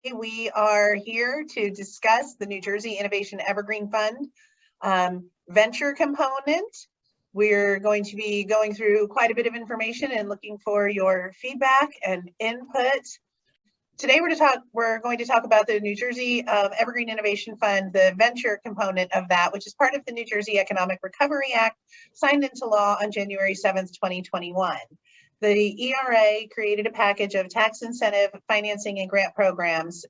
We are here to discuss the New Jersey Innovation Evergreen Fund venture component. We're going to be going through quite a bit of information and looking for your feedback and input. Today we're going to talk about the New Jersey Evergreen Innovation Fund, the venture component of that, which is part of the New Jersey Economic Recovery Act, signed into law on January 7th, 2021. The ERA created a package of tax incentive, financing, and grant programs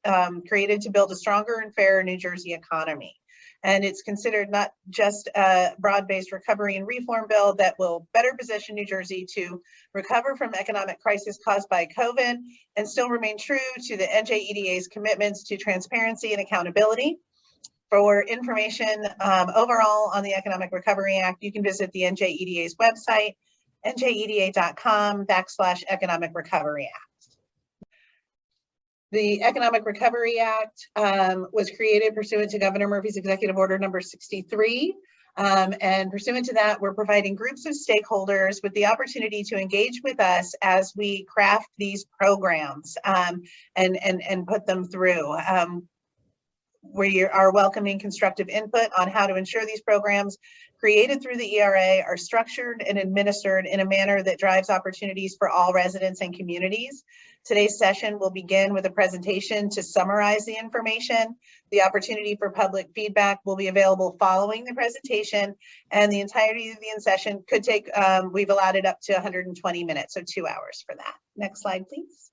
created to build a stronger and fairer New Jersey economy. And it's considered not just a broad-based recovery and reform bill that will better position New Jersey to recover from economic crisis caused by COVID and still remain true to the NJIEF's commitments to transparency and accountability. For information overall on the Economic Recovery Act, you can visit the NJIEF's website, njieda.com/Economic Recovery Act. The Economic Recovery Act was created pursuant to Governor Murphy's Executive Order number 63. And pursuant to that, we're providing groups of stakeholders with the opportunity to engage with us as we craft these programs and put them through. We are welcoming constructive input on how to ensure these programs created through the ERA are structured and administered in a manner that drives opportunities for all residents and communities. Today's session will begin with a presentation to summarize the information. The opportunity for public feedback will be available following the presentation, and the entirety of the session could take, we've allotted up to 120 minutes, so 2 hours for that. Next slide, please.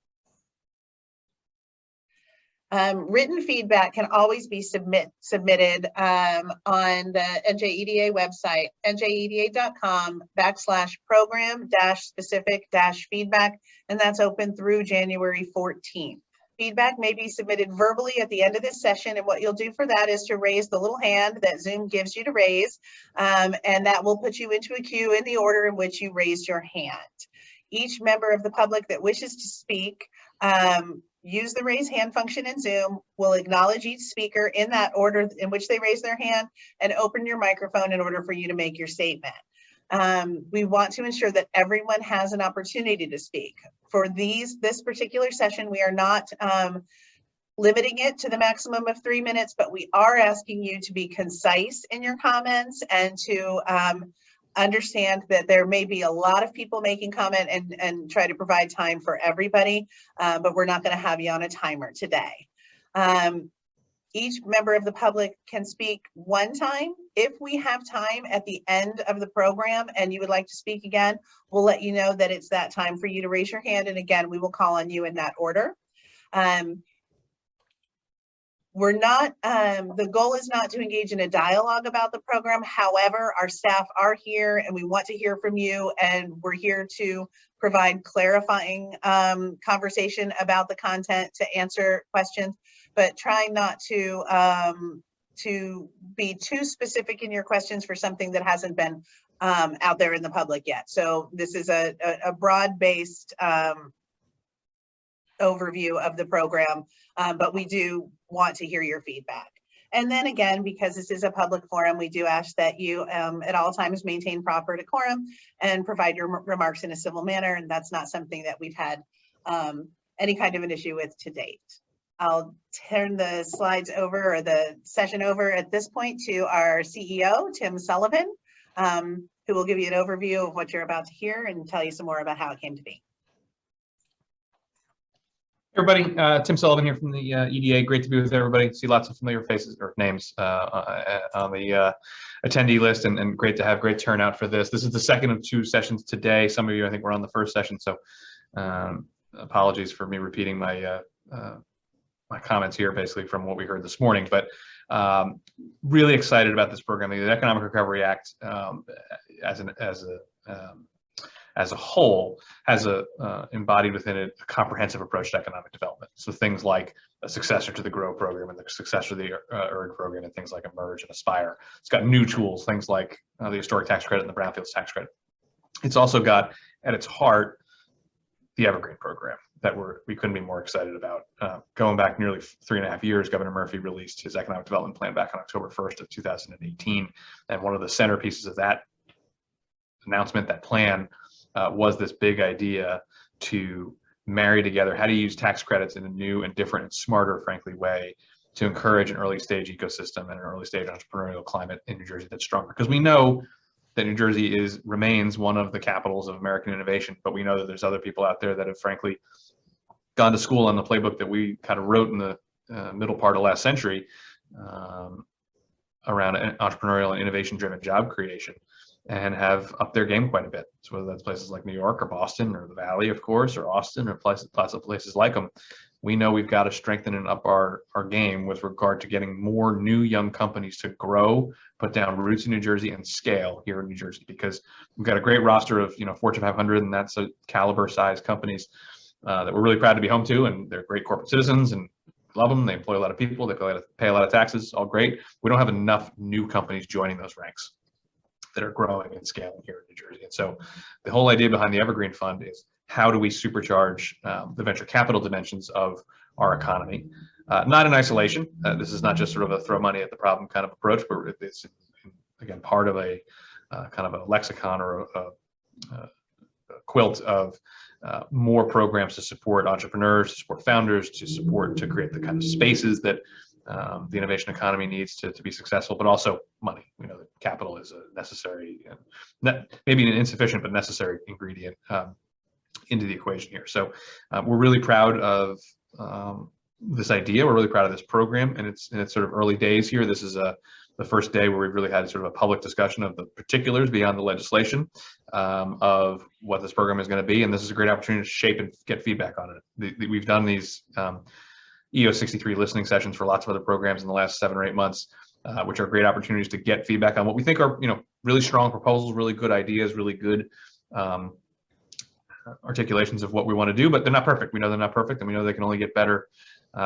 Written feedback can always be submitted on the NJIEF website, njieda.com/program-specific-feedback, and that's open through January 14th. Feedback may be submitted verbally at the end of this session, and what you'll do for that is to raise the little hand that Zoom gives you to raise, and that will put you into a queue in the order in which you raised your hand. Each member of the public that wishes to speak use the raise hand function in Zoom. We'll acknowledge each speaker in that order in which they raise their hand and open your microphone in order for you to make your statement. We want to ensure that everyone has an opportunity to speak. For this particular session, we are not limiting it to the maximum of 3 minutes, but we are asking you to be concise in your comments and to understand that there may be a lot of people making comment and try to provide time for everybody, but we're not going to have you on a timer today. Each member of the public can speak one time. If we have time at the end of the program and you would like to speak again, we'll let you know that it's that time for you to raise your hand, and again, we will call on you in that order. We're not, the goal is not to engage in a dialogue about the program. However, our staff are here and we want to hear from you, and we're here to provide clarifying conversation about the content, to answer questions, but try not to be too specific in your questions for something that hasn't been out there in the public yet. So this is a broad-based overview of the program, but we do want to hear your feedback. And then again, because this is a public forum, we do ask that you at all times maintain proper decorum and provide your remarks in a civil manner, and that's not something that we've had any kind of an issue with to date. I'll turn the slides over, or the session over at this point, to our CEO, Tim Sullivan, who will give you an overview of what you're about to hear and tell you some more about how it came to be. Everybody, Tim Sullivan here from the EDA. Great to be with everybody. See lots of familiar faces or names on the attendee list, and great to have great turnout for this. This is the second of 2 sessions today. Some of you, I think, were on the first session, so apologies for me repeating my my comments here, basically from what we heard this morning. But really excited about this program. The Economic Recovery Act, as a whole, has embodied within it a comprehensive approach to economic development. So things like a successor to the GROW program and the successor to the ERG program, and things like Emerge and Aspire. It's got new tools, things like the historic tax credit and the brownfields tax credit. It's also got at its heart the Evergreen program that we couldn't be more excited about. Going back nearly 3.5 years, Governor Murphy released his economic development plan back on October 1st of 2018. And one of the centerpieces of that announcement, that plan, was this big idea to marry together how to use tax credits in a new and different and smarter, frankly, way to encourage an early stage ecosystem and an early stage entrepreneurial climate in New Jersey that's stronger. Because we know that New Jersey remains one of the capitals of American innovation, but we know that there's other people out there that have frankly gone to school on the playbook that we kind of wrote in the middle part of last century around entrepreneurial and innovation-driven job creation, and have upped their game quite a bit. So whether that's places like New York or Boston or the Valley, of course, or Austin, or lots of places like them, we know we've got to strengthen and up our game with regard to getting more new young companies to grow, put down roots in New Jersey, and scale here in New Jersey, because we've got a great roster of Fortune 500 and that's a caliber size companies that we're really proud to be home to, and they're great corporate citizens and love them. They employ a lot of people. They pay a lot of taxes. All great. We don't have enough new companies joining those ranks that are growing and scaling here in New Jersey. And so the whole idea behind the Evergreen Fund is how do we supercharge the venture capital dimensions of our economy, not in isolation. This is not just sort of a throw money at the problem kind of approach, but it's, again, part of a kind of a lexicon or a quilt of more programs to support entrepreneurs, to support founders, to create the kind of spaces that the innovation economy needs to be successful, but also money. We know that capital is a necessary, maybe an insufficient, but necessary ingredient into the equation here. So we're really proud of this idea. We're really proud of this program, and it's sort of early days here. This is the first day where we've really had sort of a public discussion of the particulars beyond the legislation of what this program is going to be. And this is a great opportunity to shape and get feedback on it. We've done these EO 63 listening sessions for lots of other programs in the last 7 or 8 months, which are great opportunities to get feedback on what we think are really strong proposals, really good ideas, really good articulations of what we want to do, but they're not perfect. We know they're not perfect, and we know they can only get better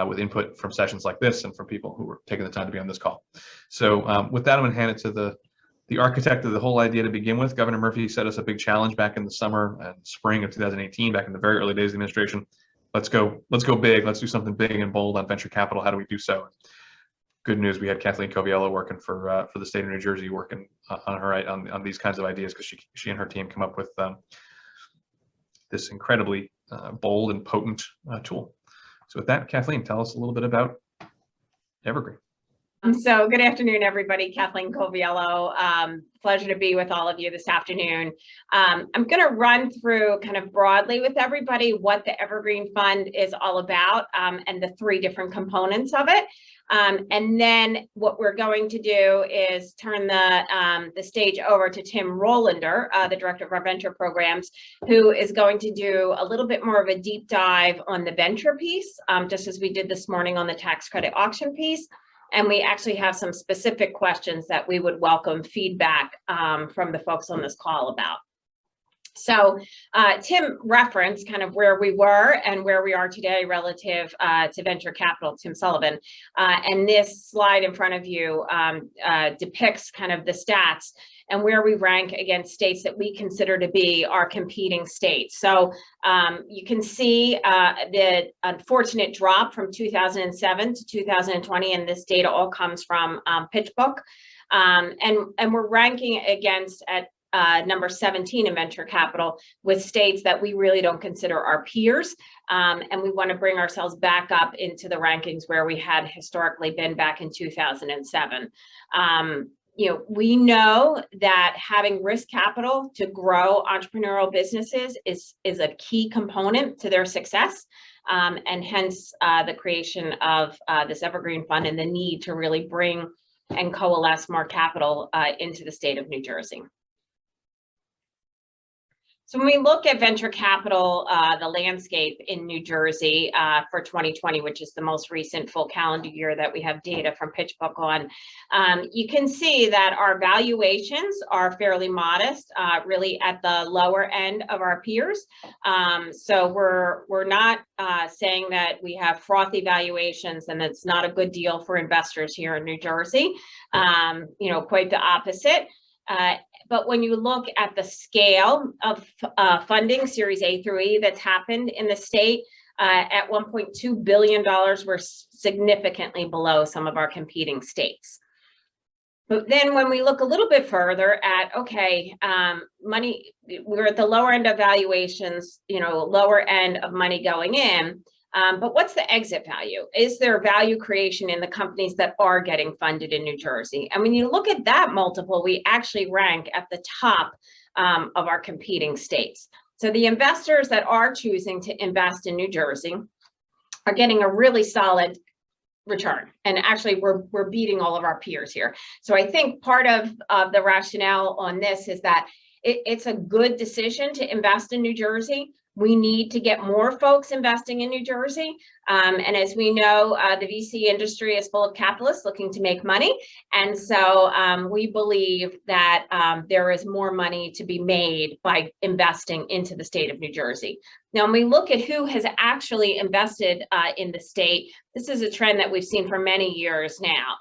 with input from sessions like this and from people who are taking the time to be on this call. So with that, I'm going to hand it to the architect of the whole idea to begin with. Governor Murphy set us a big challenge back in the summer and spring of 2018, back in the very early days of the administration. Let's go big. Let's do something big and bold on venture capital. How do we do so? Good news, we had Kathleen Coviello working for the state of New Jersey, working on these kinds of ideas, because she and her team come up with this incredibly bold and potent tool. So with that, Kathleen, tell us a little bit about Evergreen. So good afternoon, everybody. Kathleen Coviello. Pleasure to be with all of you this afternoon. I'm going to run through kind of broadly with everybody what the Evergreen Fund is all about, and the 3 different components of it. And then what we're going to do is turn the stage over to Tim Rolander, the director of our venture programs, who is going to do a little bit more of a deep dive on the venture piece, just as we did this morning on the tax credit auction piece. And we actually have some specific questions that we would welcome feedback from the folks on this call about. So Tim referenced kind of where we were and where we are today relative to venture capital, Tim Sullivan. And this slide in front of you depicts kind of the stats and where we rank against states that we consider to be our competing states. So you can see the unfortunate drop from 2007 to 2020, and this data all comes from PitchBook. And we're ranking against at number 17 in venture capital with states that we really don't consider our peers. And we want to bring ourselves back up into the rankings where we had historically been back in 2007. We know that having risk capital to grow entrepreneurial businesses is a key component to their success. And hence the creation of this Evergreen Fund and the need to really bring and coalesce more capital into the state of New Jersey. So when we look at venture capital, the landscape in New Jersey for 2020, which is the most recent full calendar year that we have data from PitchBook on, you can see that our valuations are fairly modest, really at the lower end of our peers. So we're not saying that we have frothy valuations and it's not a good deal for investors here in New Jersey. Quite the opposite. But when you look at the scale of funding, Series A through E, that's happened in the state at $1.2 billion, we're significantly below some of our competing states. But then when we look a little bit further at, okay, money, we're at the lower end of valuations, lower end of money going in, but what's the exit value? Is there value creation in the companies that are getting funded in New Jersey? And when you look at that multiple, we actually rank at the top of our competing states. So the investors that are choosing to invest in New Jersey are getting a really solid return. And actually, we're beating all of our peers here. So I think part of the rationale on this is that it's a good decision to invest in New Jersey. We need to get more folks investing in New Jersey. And as we know, the VC industry is full of capitalists looking to make money. And so we believe that there is more money to be made by investing into the state of New Jersey. Now, when we look at who has actually invested in the state, this is a trend that we've seen for many years now.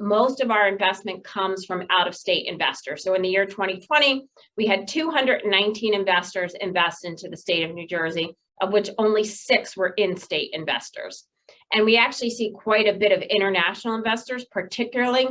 Most of our investment comes from out-of-state investors. So in the year 2020, we had 219 investors invest into the state of New Jersey, of which only 6 were in-state investors. And we actually see quite a bit of international investors, particularly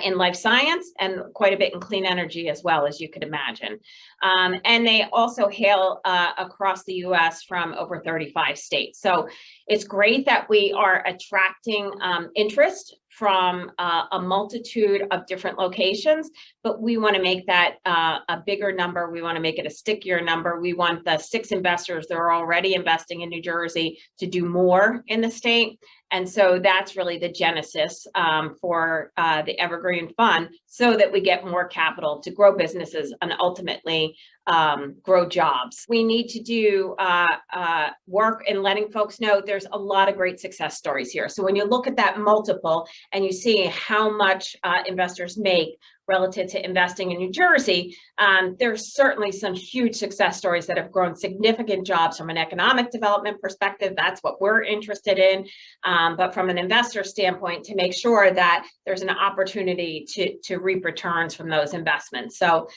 in life science, and quite a bit in clean energy as well, as you could imagine. And they also hail across the US from over 35 states. So it's great that we are attracting interest from a multitude of different locations, but we want to make that a bigger number. We want to make it a stickier number. We want the 6 investors that are already investing in New Jersey to do more in the state. And so that's really the genesis for the Evergreen Fund, so that we get more capital to grow businesses and ultimately grow jobs. We need to do work in letting folks know there's a lot of great success stories here. So when you look at that multiple and you see how much investors make relative to investing in New Jersey, there's certainly some huge success stories that have grown significant jobs from an economic development perspective. That's what we're interested in. But from an investor standpoint, to make sure that there's an opportunity to reap returns from those investments. So,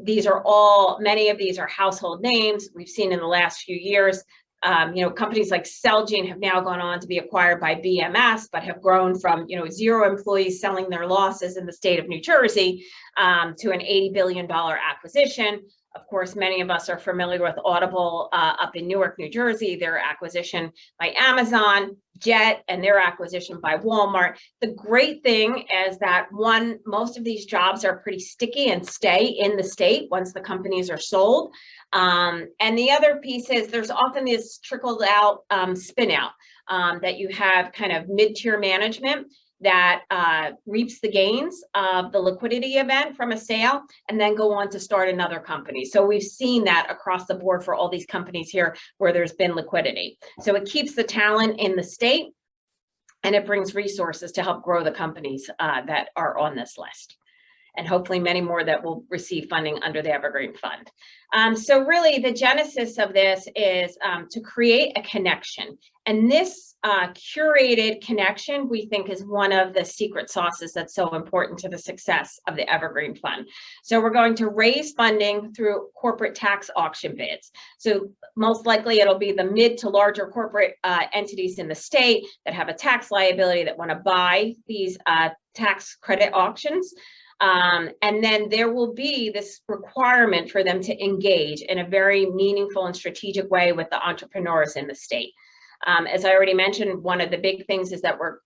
these are all, many of these are household names we've seen in the last few years. Companies like Celgene have now gone on to be acquired by BMS, but have grown from, 0 employees selling their losses in the state of New Jersey to an $80 billion acquisition. Of course, many of us are familiar with Audible up in Newark, New Jersey, their acquisition by Amazon, Jet, and their acquisition by Walmart. The great thing is that, one, most of these jobs are pretty sticky and stay in the state once the companies are sold. And the other piece is there's often this trickled out spin out that you have kind of mid-tier management that reaps the gains of the liquidity event from a sale and then go on to start another company. So we've seen that across the board for all these companies here where there's been liquidity. So it keeps the talent in the state, and it brings resources to help grow the companies that are on this list, and hopefully many more that will receive funding under the Evergreen Fund. So really the genesis of this is to create a connection. And this curated connection, we think, is one of the secret sauces that's so important to the success of the Evergreen Fund. So we're going to raise funding through corporate tax auction bids. So most likely it'll be the mid to larger corporate entities in the state that have a tax liability that want to buy these tax credit auctions. And then there will be this requirement for them to engage in a very meaningful and strategic way with the entrepreneurs in the state. As I already mentioned, one of the big things is that we're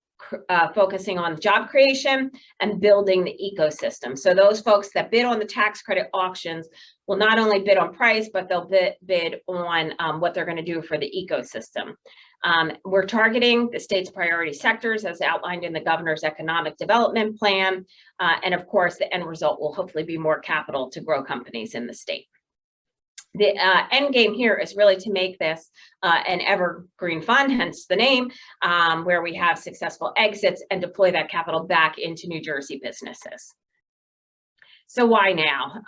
focusing on job creation and building the ecosystem. So those folks that bid on the tax credit auctions will not only bid on price, but they'll bid on what they're going to do for the ecosystem. We're targeting the state's priority sectors as outlined in the governor's economic development plan. And of course, the end result will hopefully be more capital to grow companies in the state. The end game here is really to make this an evergreen fund, hence the name, where we have successful exits and deploy that capital back into New Jersey businesses. So why now?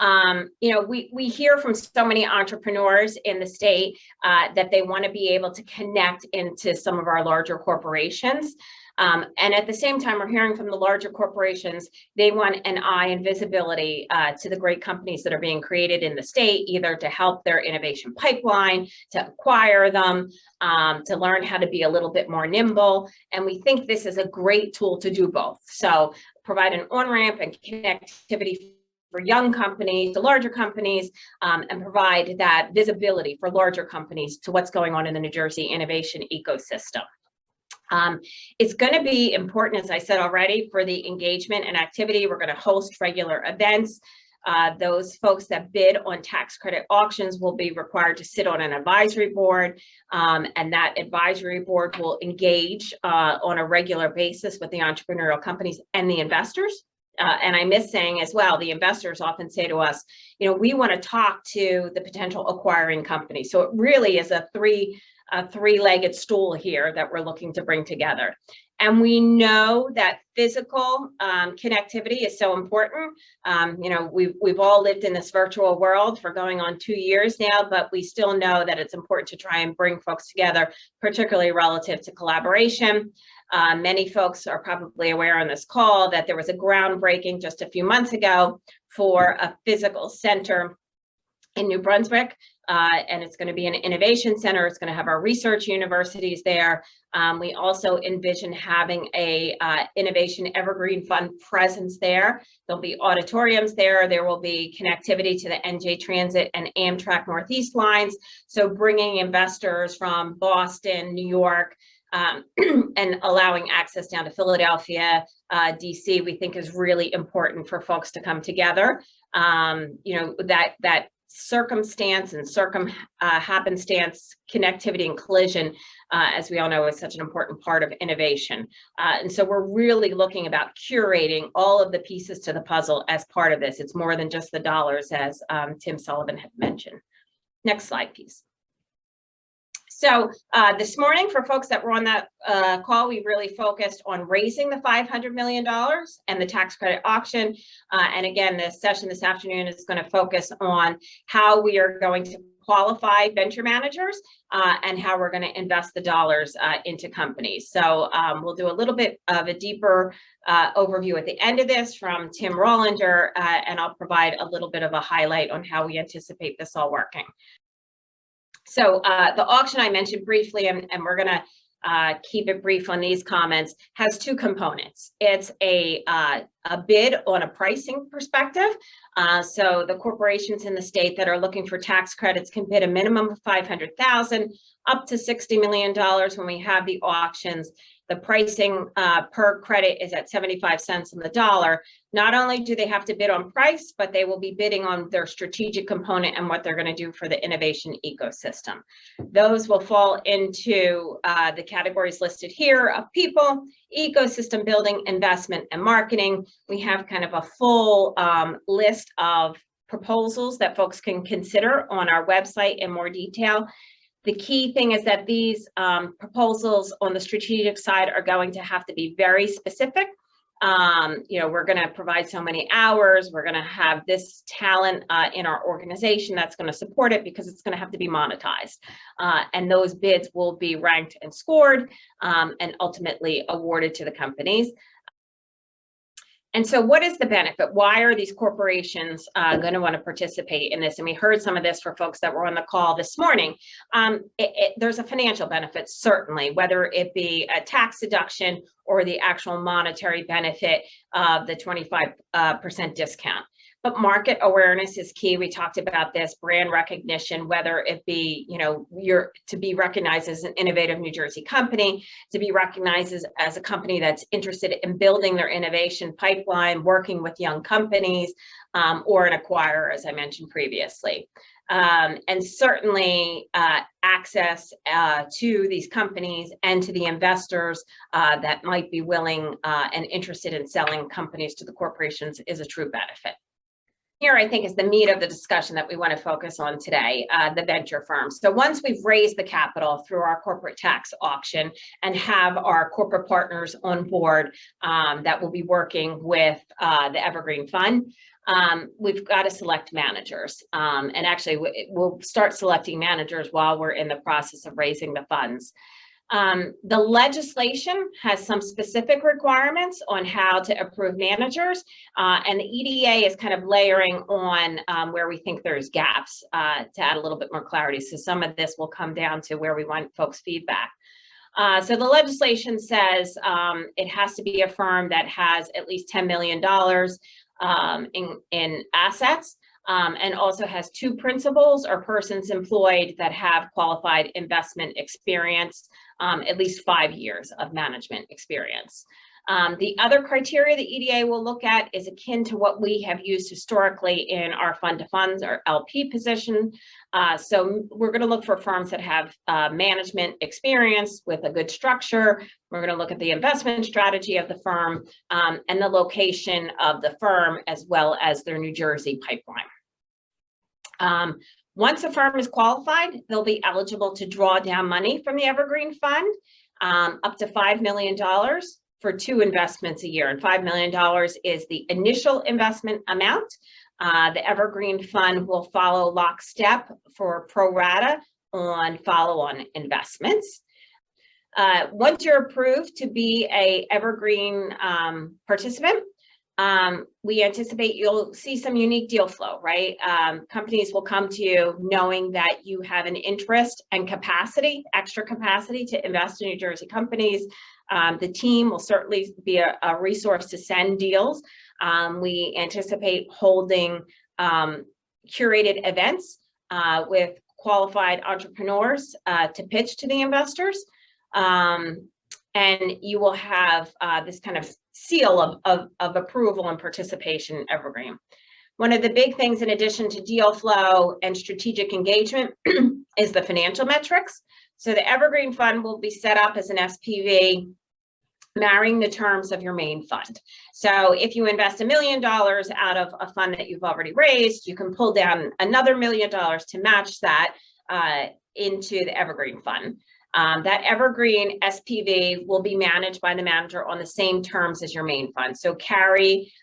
We hear from so many entrepreneurs in the state that they want to be able to connect into some of our larger corporations. And at the same time, we're hearing from the larger corporations, they want an eye and visibility to the great companies that are being created in the state, either to help their innovation pipeline, to acquire them, to learn how to be a little bit more nimble. And we think this is a great tool to do both. So provide an on-ramp and connectivity for young companies to larger companies, and provide that visibility for larger companies to what's going on in the New Jersey innovation ecosystem. It's going to be important, as I said already, for the engagement and activity. We're going to host regular events. Those folks that bid on tax credit auctions will be required to sit on an advisory board, and that advisory board will engage on a regular basis with the entrepreneurial companies and the investors. And I miss saying as well, the investors often say to us, you know, we want to talk to the potential acquiring company. So it really is a three-legged stool here that we're looking to bring together. And we know that physical connectivity is so important. You know, we've all lived in this virtual world for going on 2 years now, but we still know that it's important to try and bring folks together, particularly relative to collaboration. Many folks are probably aware on this call that there was a groundbreaking just a few months ago for a physical center in New Brunswick, and it's going to be an innovation center. It's going to have our research universities there. We also envision having a Innovation Evergreen Fund presence there. There'll be auditoriums there. There will be connectivity to the NJ Transit and Amtrak Northeast lines. So bringing investors from Boston, New York, and allowing access down to Philadelphia, DC, we think is really important for folks to come together. You know, that circumstance and happenstance connectivity and collision, as we all know, is such an important part of innovation. And so we're really looking about curating all of the pieces to the puzzle as part of this. It's more than just the dollars, as Tim Sullivan had mentioned. Next slide, please. So this morning, for folks that were on that call, we really focused on raising the $500 million and the tax credit auction. And again, this session this afternoon is going to focus on how we are going to qualify venture managers and how we're going to invest the dollars into companies. So we'll do a little bit of a deeper overview at the end of this from Tim Rollander, and I'll provide a little bit of a highlight on how we anticipate this all working. So the auction I mentioned briefly, and we're going to keep it brief on these comments, has two components. It's a bid on a pricing perspective. So the corporations in the state that are looking for tax credits can bid a minimum of $500,000 up to $60 million when we have the auctions. The pricing per credit is at 75 cents on the dollar. Not only do they have to bid on price, but they will be bidding on their strategic component and what they're going to do for the innovation ecosystem. Those will fall into the categories listed here of people, ecosystem building, investment, and marketing. We have kind of a full list of proposals that folks can consider on our website in more detail. The key thing is that these proposals on the strategic side are going to have to be very specific. You know, we're going to provide so many hours. We're going to have this talent in our organization that's going to support it, because it's going to have to be monetized. And those bids will be ranked and scored and ultimately awarded to the companies. And so what is the benefit? Why are these corporations going to want to participate in this? And we heard some of this for folks that were on the call this morning. There's a financial benefit, certainly, whether it be a tax deduction or the actual monetary benefit of the 25% discount. But market awareness is key. We talked about this, brand recognition, whether it be, you know, you're to be recognized as an innovative New Jersey company, to be recognized as a company that's interested in building their innovation pipeline, working with young companies, or an acquirer, as I mentioned previously. And certainly access to these companies and to the investors that might be willing and interested in selling companies to the corporations is a true benefit. Here, I think, is the meat of the discussion that we want to focus on today, the venture firms. So once we've raised the capital through our corporate tax auction and have our corporate partners on board that will be working with the Evergreen Fund, we've got to select managers. And actually, we'll start selecting managers while we're in the process of raising the funds. The legislation has some specific requirements on how to approve managers, and the EDA is kind of layering on where we think there's gaps to add a little bit more clarity. So some of this will come down to where we want folks' feedback. So the legislation says it has to be a firm that has at least $10 million in assets, and also has 2 principals or persons employed that have qualified investment experience, at least 5 years of management experience. The other criteria the EDA will look at is akin to what we have used historically in our fund to funds or LP position. So we're going to look for firms that have management experience with a good structure. We're going to look at the investment strategy of the firm and the location of the firm, as well as their New Jersey pipeline. Once a firm is qualified, they'll be eligible to draw down money from the Evergreen Fund, up to $5 million for 2 investments a year. And $5 million is the initial investment amount. The Evergreen Fund will follow lockstep for pro rata on follow-on investments. Once you're approved to be a Evergreen participant, we anticipate you'll see some unique deal flow, right? Companies will come to you knowing that you have an interest and capacity, extra capacity to invest in New Jersey companies. The team will certainly be a resource to send deals. We anticipate holding curated events with qualified entrepreneurs to pitch to the investors. And you will have this kind of seal of approval and participation in Evergreen. One of the big things in addition to deal flow and strategic engagement is the financial metrics. So the Evergreen Fund will be set up as an SPV, marrying the terms of your main fund. So if you invest $1 million out of a fund that you've already raised, you can pull down another $1 million to match that into the Evergreen Fund. That Evergreen SPV will be managed by the manager on the same terms as your main fund. So carry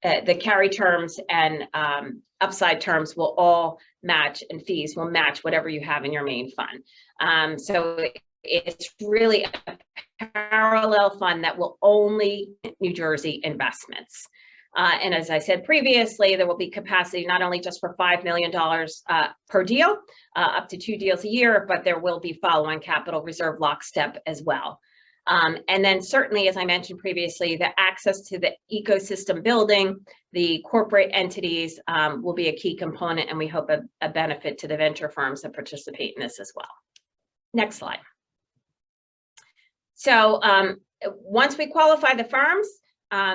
the carry terms and upside terms will all match, and fees will match whatever you have in your main fund. So it's really a parallel fund that will only New Jersey investments. And as I said previously, there will be capacity not only just for $5 million per deal, up to 2 deals a year, but there will be follow-on capital reserve lockstep as well. And then certainly, as I mentioned previously, the access to the ecosystem building, the corporate entities will be a key component, and we hope a benefit to the venture firms that participate in this as well. Next slide. So once we qualify the firms,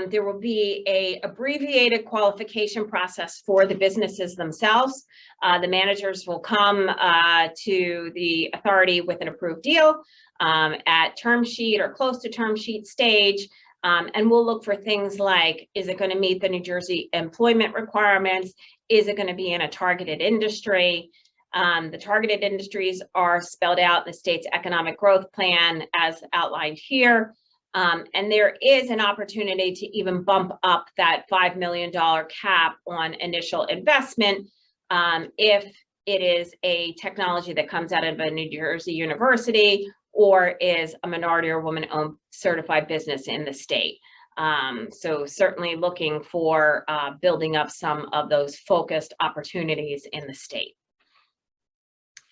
there will be an abbreviated qualification process for the businesses themselves. The managers will come to the authority with an approved deal at term sheet or close to term sheet stage, and we'll look for things like, is it going to meet the New Jersey employment requirements? Is it going to be in a targeted industry? The targeted industries are spelled out in the state's economic growth plan as outlined here. And there is an opportunity to even bump up that $5 million cap on initial investment if it is a technology that comes out of a New Jersey university or is a minority or woman-owned certified business in the state. So certainly looking for building up some of those focused opportunities in the state.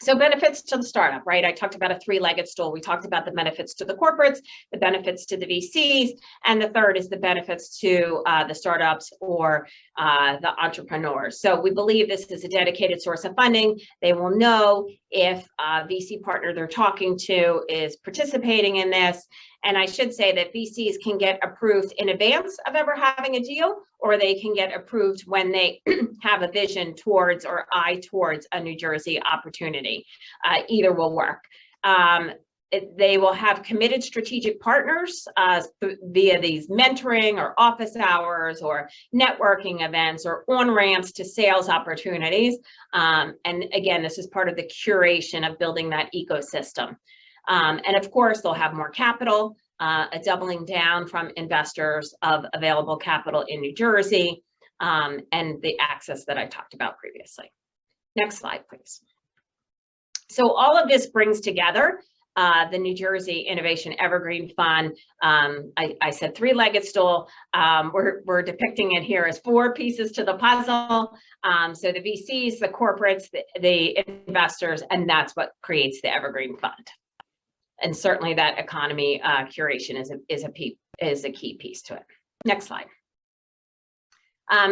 So benefits to the startup, right? I talked about a 3-legged stool. We talked about the benefits to the corporates, the benefits to the VCs, and the third is the benefits to the startups or the entrepreneurs. So we believe this is a dedicated source of funding. They will know if a VC partner they're talking to is participating in this. And I should say that VCs can get approved in advance of ever having a deal, or they can get approved when they have a vision towards or eye towards a New Jersey opportunity. Either will work. They will have committed strategic partners via these mentoring or office hours or networking events or on-ramps to sales opportunities. And again, this is part of the curation of building that ecosystem. And of course, they'll have more capital, a doubling down from investors of available capital in New Jersey, and the access that I talked about previously. Next slide, please. So all of this brings together the New Jersey Innovation Evergreen Fund. I said three-legged stool. We're depicting it here as four pieces to the puzzle. So the VCs, the corporates, the investors, and that's what creates the Evergreen Fund. And certainly that economy curation is a key piece to it. Next slide.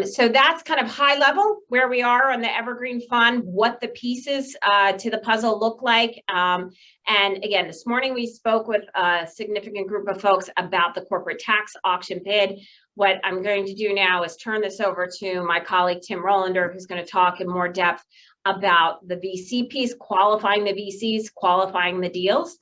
So that's kind of high level where we are on the Evergreen Fund, what the pieces to the puzzle look like. And again, this morning we spoke with a significant group of folks about the corporate tax auction bid. What I'm going to do now is turn this over to my colleague, Tim Rollander, who's going to talk in more depth about the VC piece, qualifying the VCs, qualifying the deals.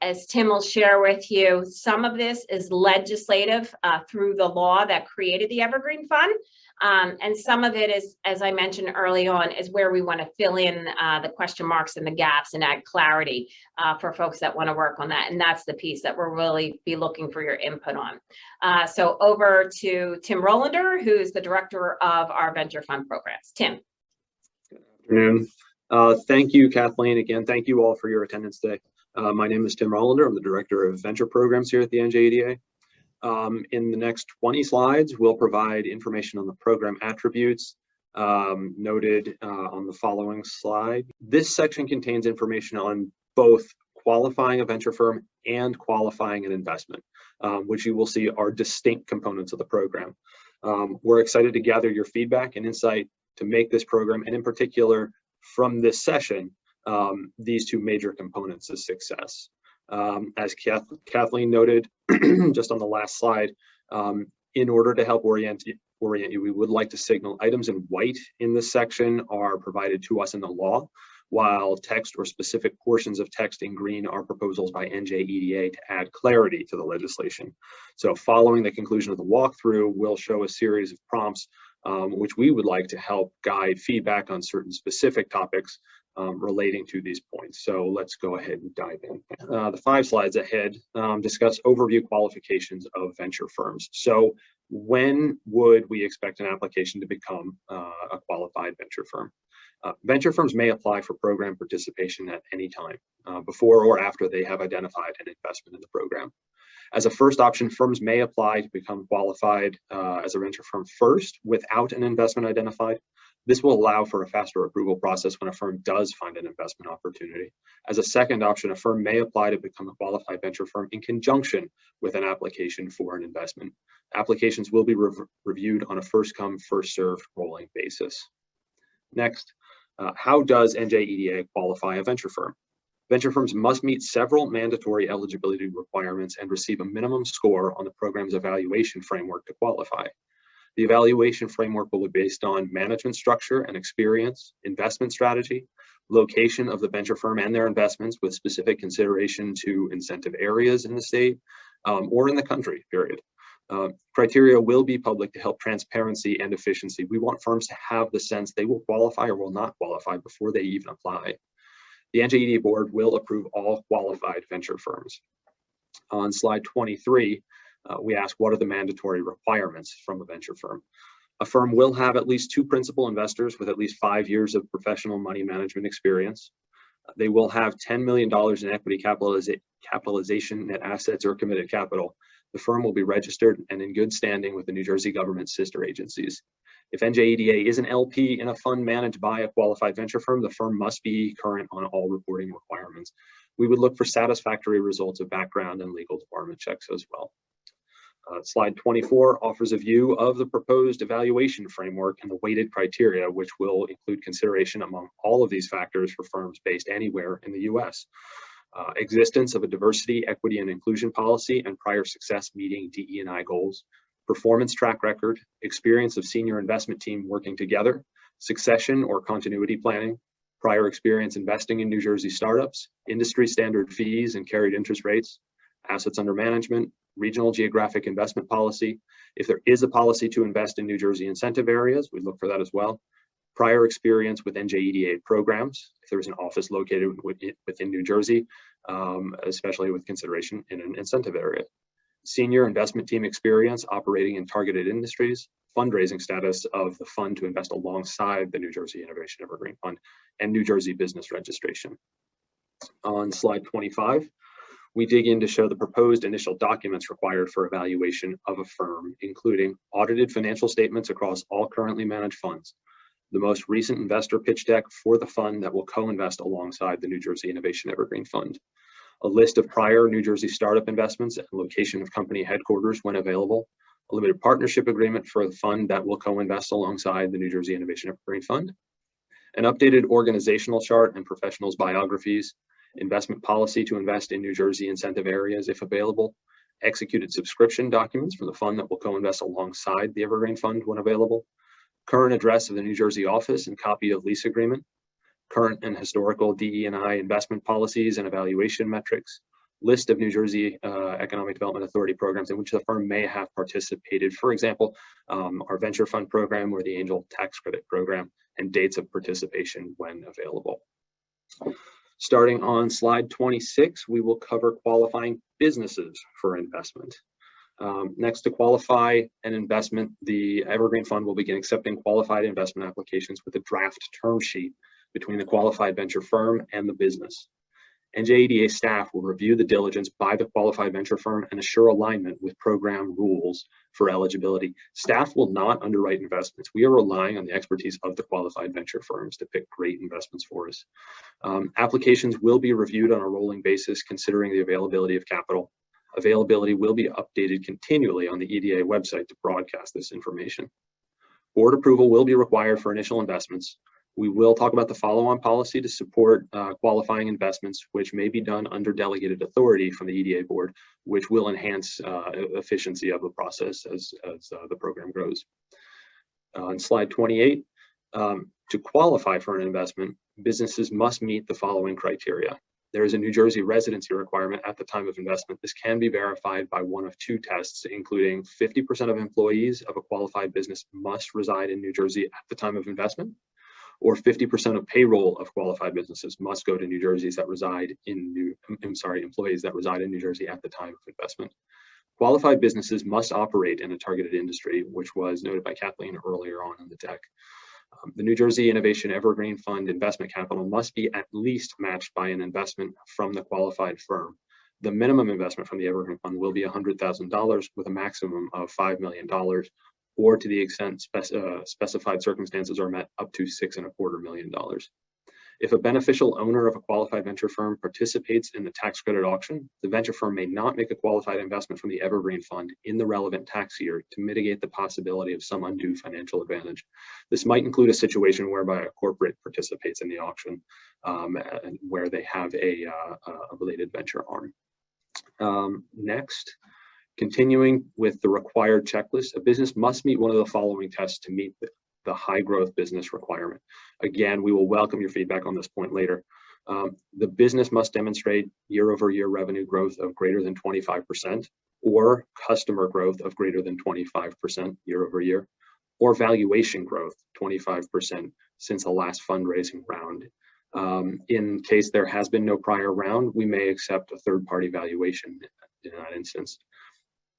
As Tim will share with you, some of this is legislative through the law that created the Evergreen Fund. And some of it is, as I mentioned early on, is where we want to fill in the question marks and the gaps and add clarity for folks that want to work on that. And that's the piece that we'll really be looking for your input on. So over to Tim Rollander, who's the director of our venture fund programs. Tim. Good afternoon. Thank you, Kathleen. Again, thank you all for your attendance today. My name is Tim Rollander. I'm the Director of Venture Programs here at the NJIEF. In the next 20 slides, we'll provide information on the program attributes noted on the following slide. This section contains information on both qualifying a venture firm and qualifying an investment, which you will see are distinct components of the program. We're excited to gather your feedback and insight to make this program, and in particular from this session, these two major components of success. As Kathleen noted just on the last slide, in order to help orient you, we would like to signal items in white in this section are provided to us in the law, while text or specific portions of text in green are proposals by NJIEF to add clarity to the legislation. So following the conclusion of the walkthrough, we'll show a series of prompts which we would like to help guide feedback on certain specific topics relating to these points. So let's go ahead and dive in. The 5 slides ahead discuss overview qualifications of venture firms. So when would we expect an application to become a qualified venture firm? Venture firms may apply for program participation at any time, before or after they have identified an investment in the program. As a first option, firms may apply to become qualified as a venture firm first without an investment identified. This will allow for a faster approval process when a firm does find an investment opportunity. As a second option, a firm may apply to become a qualified venture firm in conjunction with an application for an investment. Applications will be reviewed on a first-come, first-served rolling basis. Next, how does NJIEF qualify a venture firm? Venture firms must meet several mandatory eligibility requirements and receive a minimum score on the program's evaluation framework to qualify. The evaluation framework will be based on management structure and experience, investment strategy, location of the venture firm and their investments with specific consideration to incentive areas in the state or in the country, period. Criteria will be public to help transparency and efficiency. We want firms to have the sense they will qualify or will not qualify before they even apply. The NJIEF board will approve all qualified venture firms. On slide 23, we ask, what are the mandatory requirements from a venture firm? A firm will have at least 2 principal investors with at least 5 years of professional money management experience. They will have $10 million in equity capitalization, net assets, or committed capital. The firm will be registered and in good standing with the New Jersey government sister agencies. If NJIEF is an LP in a fund managed by a qualified venture firm, the firm must be current on all reporting requirements. We would look for satisfactory results of background and legal department checks as well. Slide 24 offers a view of the proposed evaluation framework and the weighted criteria, which will include consideration among all of these factors for firms based anywhere in the US. Existence of a diversity, equity, and inclusion policy and prior success meeting DE&I goals, performance track record, experience of senior investment team working together, succession or continuity planning, prior experience investing in New Jersey startups, industry standard fees and carried interest rates, assets under management, regional geographic investment policy. If there is a policy to invest in New Jersey incentive areas, we look for that as well. Prior experience with NJIEF programs, if there is an office located within New Jersey, especially with consideration in an incentive area. Senior investment team experience operating in targeted industries, fundraising status of the fund to invest alongside the New Jersey Innovation Evergreen Fund, and New Jersey business registration. On slide 25, we dig in to show the proposed initial documents required for evaluation of a firm, including audited financial statements across all currently managed funds, the most recent investor pitch deck for the fund that will co-invest alongside the New Jersey Innovation Evergreen Fund, a list of prior New Jersey startup investments and location of company headquarters when available, a limited partnership agreement for the fund that will co-invest alongside the New Jersey Innovation Evergreen Fund, an updated organizational chart and professionals' biographies, investment policy to invest in New Jersey incentive areas if available, executed subscription documents for the fund that will co-invest alongside the Evergreen Fund when available, current address of the New Jersey office and copy of lease agreement, current and historical DE&I investment policies and evaluation metrics, list of New Jersey Economic Development Authority programs in which the firm may have participated. For example, our venture fund program or the angel tax credit program, and dates of participation when available. Starting on slide 26, we will cover qualifying businesses for investment. Next, to qualify an investment, the Evergreen Fund will begin accepting qualified investment applications with a draft term sheet between the qualified venture firm and the business. NJIEF staff will review the diligence by the qualified venture firm and assure alignment with program rules for eligibility. Staff will not underwrite investments. We are relying on the expertise of the qualified venture firms to pick great investments for us. Applications will be reviewed on a rolling basis, considering the availability of capital. Availability will be updated continually on the EDA website to broadcast this information. Board approval will be required for initial investments. We will talk about the follow-on policy to support qualifying investments, which may be done under delegated authority from the EDA board, which will enhance efficiency of the process as the program grows. On slide 28, to qualify for an investment, businesses must meet the following criteria. There is a New Jersey residency requirement at the time of investment. This can be verified by one of two tests, including 50% of employees of a qualified business must reside in New Jersey at the time of investment, or 50% of payroll of qualified businesses must go to New Jersey's that reside in employees that reside in New Jersey at the time of investment. Qualified businesses must operate in a targeted industry, which was noted by Kathleen earlier on in the deck. The New Jersey Innovation Evergreen Fund investment capital must be at least matched by an investment from the qualified firm. The minimum investment from the Evergreen Fund will be $100,000 with a maximum of $5 million, or to the extent specified circumstances are met, up to $6.25 million. If a beneficial owner of a qualified venture firm participates in the tax credit auction, the venture firm may not make a qualified investment from the Evergreen Fund in the relevant tax year to mitigate the possibility of some undue financial advantage. This might include a situation whereby a corporate participates in the auction and where they have a related venture arm. Next, continuing with the required checklist, a business must meet one of the following tests to meet the high growth business requirement. Again, we will welcome your feedback on this point later. The business must demonstrate year-over-year revenue growth of greater than 25%, or customer growth of greater than 25% year-over-year, or valuation growth 25% since the last fundraising round. In case there has been no prior round, we may accept a third-party valuation in that instance.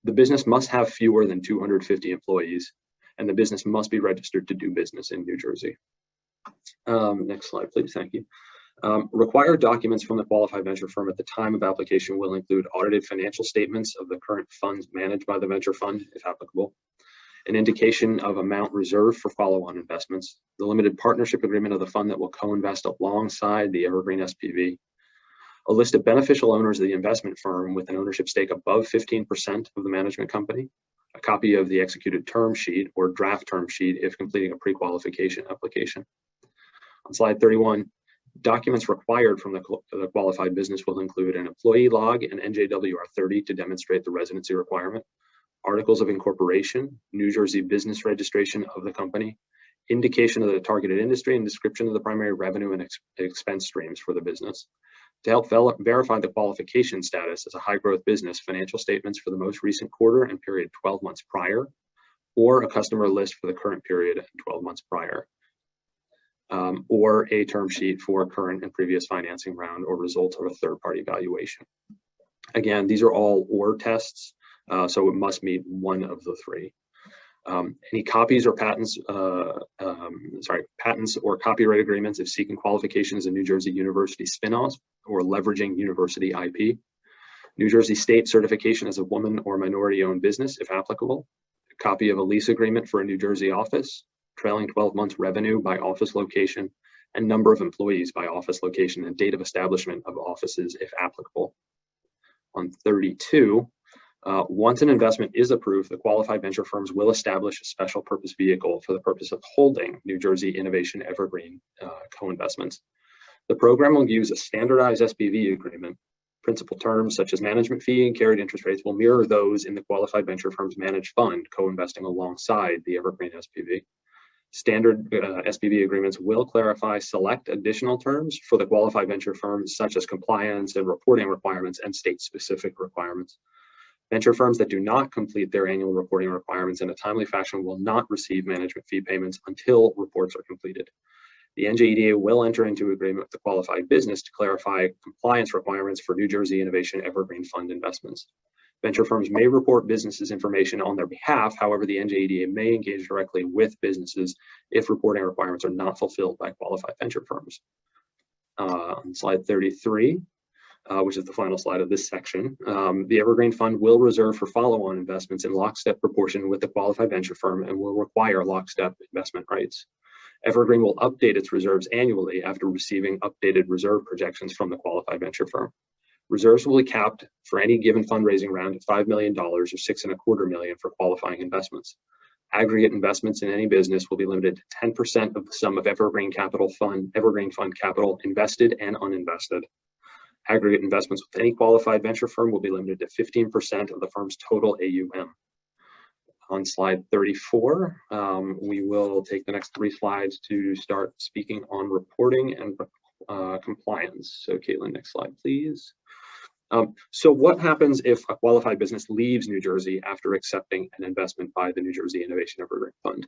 The business must have fewer than 250 employees, and the business must be registered to do business in New Jersey. Next slide, please. Thank you. Required documents from the qualified venture firm at the time of application will include audited financial statements of the current funds managed by the venture fund, if applicable, an indication of amount reserved for follow-on investments, the limited partnership agreement of the fund that will co-invest alongside the Evergreen SPV, a list of beneficial owners of the investment firm with an ownership stake above 15% of the management company, a copy of the executed term sheet or draft term sheet if completing a pre-qualification application. On slide 31, documents required from the qualified business will include an employee log and NJWR 30 to demonstrate the residency requirement, articles of incorporation, New Jersey business registration of the company, indication of the targeted industry, and description of the primary revenue and expense streams for the business. To help verify the qualification status as a high growth business, financial statements for the most recent quarter and period 12 months prior, or a customer list for the current period and 12 months prior, or a term sheet for current and previous financing round or results of a third-party valuation. Again, these are all OR tests, so it must meet one of the three. Any copies or patents, patents or copyright agreements if seeking qualifications in New Jersey University spin-offs or leveraging university IP. New Jersey State certification as a woman or minority-owned business, if applicable. A copy of a lease agreement for a New Jersey office, trailing 12 months revenue by office location, and number of employees by office location and date of establishment of offices, if applicable. On 32, once an investment is approved, the qualified venture firms will establish a special purpose vehicle for the purpose of holding New Jersey Innovation Evergreen co-investments. The program will use a standardized SPV agreement. Principal terms such as management fee and carried interest rates will mirror those in the qualified venture firm's managed fund co-investing alongside the Evergreen SPV. Standard SPV agreements will clarify select additional terms for the qualified venture firms, such as compliance and reporting requirements and state-specific requirements. Venture firms that do not complete their annual reporting requirements in a timely fashion will not receive management fee payments until reports are completed. The NJIEF will enter into agreement with the qualified business to clarify compliance requirements for New Jersey Innovation Evergreen Fund investments. Venture firms may report businesses' information on their behalf. However, the NJIEF may engage directly with businesses if reporting requirements are not fulfilled by qualified venture firms. On slide 33, which is the final slide of this section, the Evergreen Fund will reserve for follow-on investments in lockstep proportion with the qualified venture firm and will require lockstep investment rights. Evergreen will update its reserves annually after receiving updated reserve projections from the qualified venture firm. Reserves will be capped for any given fundraising round at $5 million or $6.25 million for qualifying investments. Aggregate investments in any business will be limited to 10% of the sum of Evergreen Fund capital invested and uninvested. Aggregate investments with any qualified venture firm will be limited to 15% of the firm's total AUM. On slide 34, we will take the next 3 slides to start speaking on reporting and compliance. So Caitlin, next slide, please. So what happens if a qualified business leaves New Jersey after accepting an investment by the New Jersey Innovation Evergreen Fund?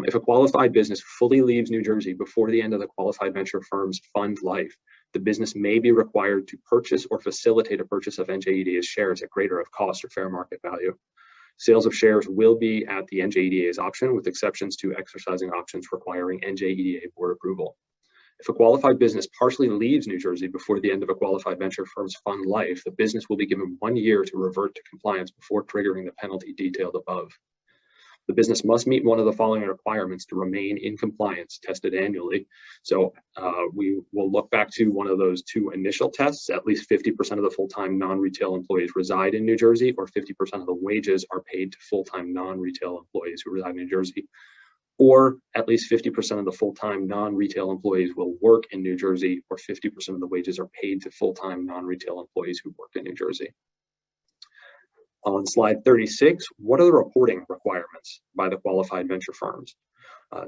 If a qualified business fully leaves New Jersey before the end of the qualified venture firm's fund life, the business may be required to purchase or facilitate a purchase of NJIEF's shares at greater of cost or fair market value. Sales of shares will be at the NJIEF's option, with exceptions to exercising options requiring NJIEF board approval. If a qualified business partially leaves New Jersey before the end of a qualified venture firm's fund life, the business will be given 1 year to revert to compliance before triggering the penalty detailed above. The business must meet one of the following requirements to remain in compliance, tested annually. So we will look back to one of those 2 initial tests. At least 50% of the full-time non-retail employees reside in New Jersey, or 50% of the wages are paid to full-time non-retail employees who reside in New Jersey. Or at least 50% of the full-time non-retail employees will work in New Jersey, or 50% of the wages are paid to full-time non-retail employees who work in New Jersey. On slide 36, what are the reporting requirements by the qualified venture firms?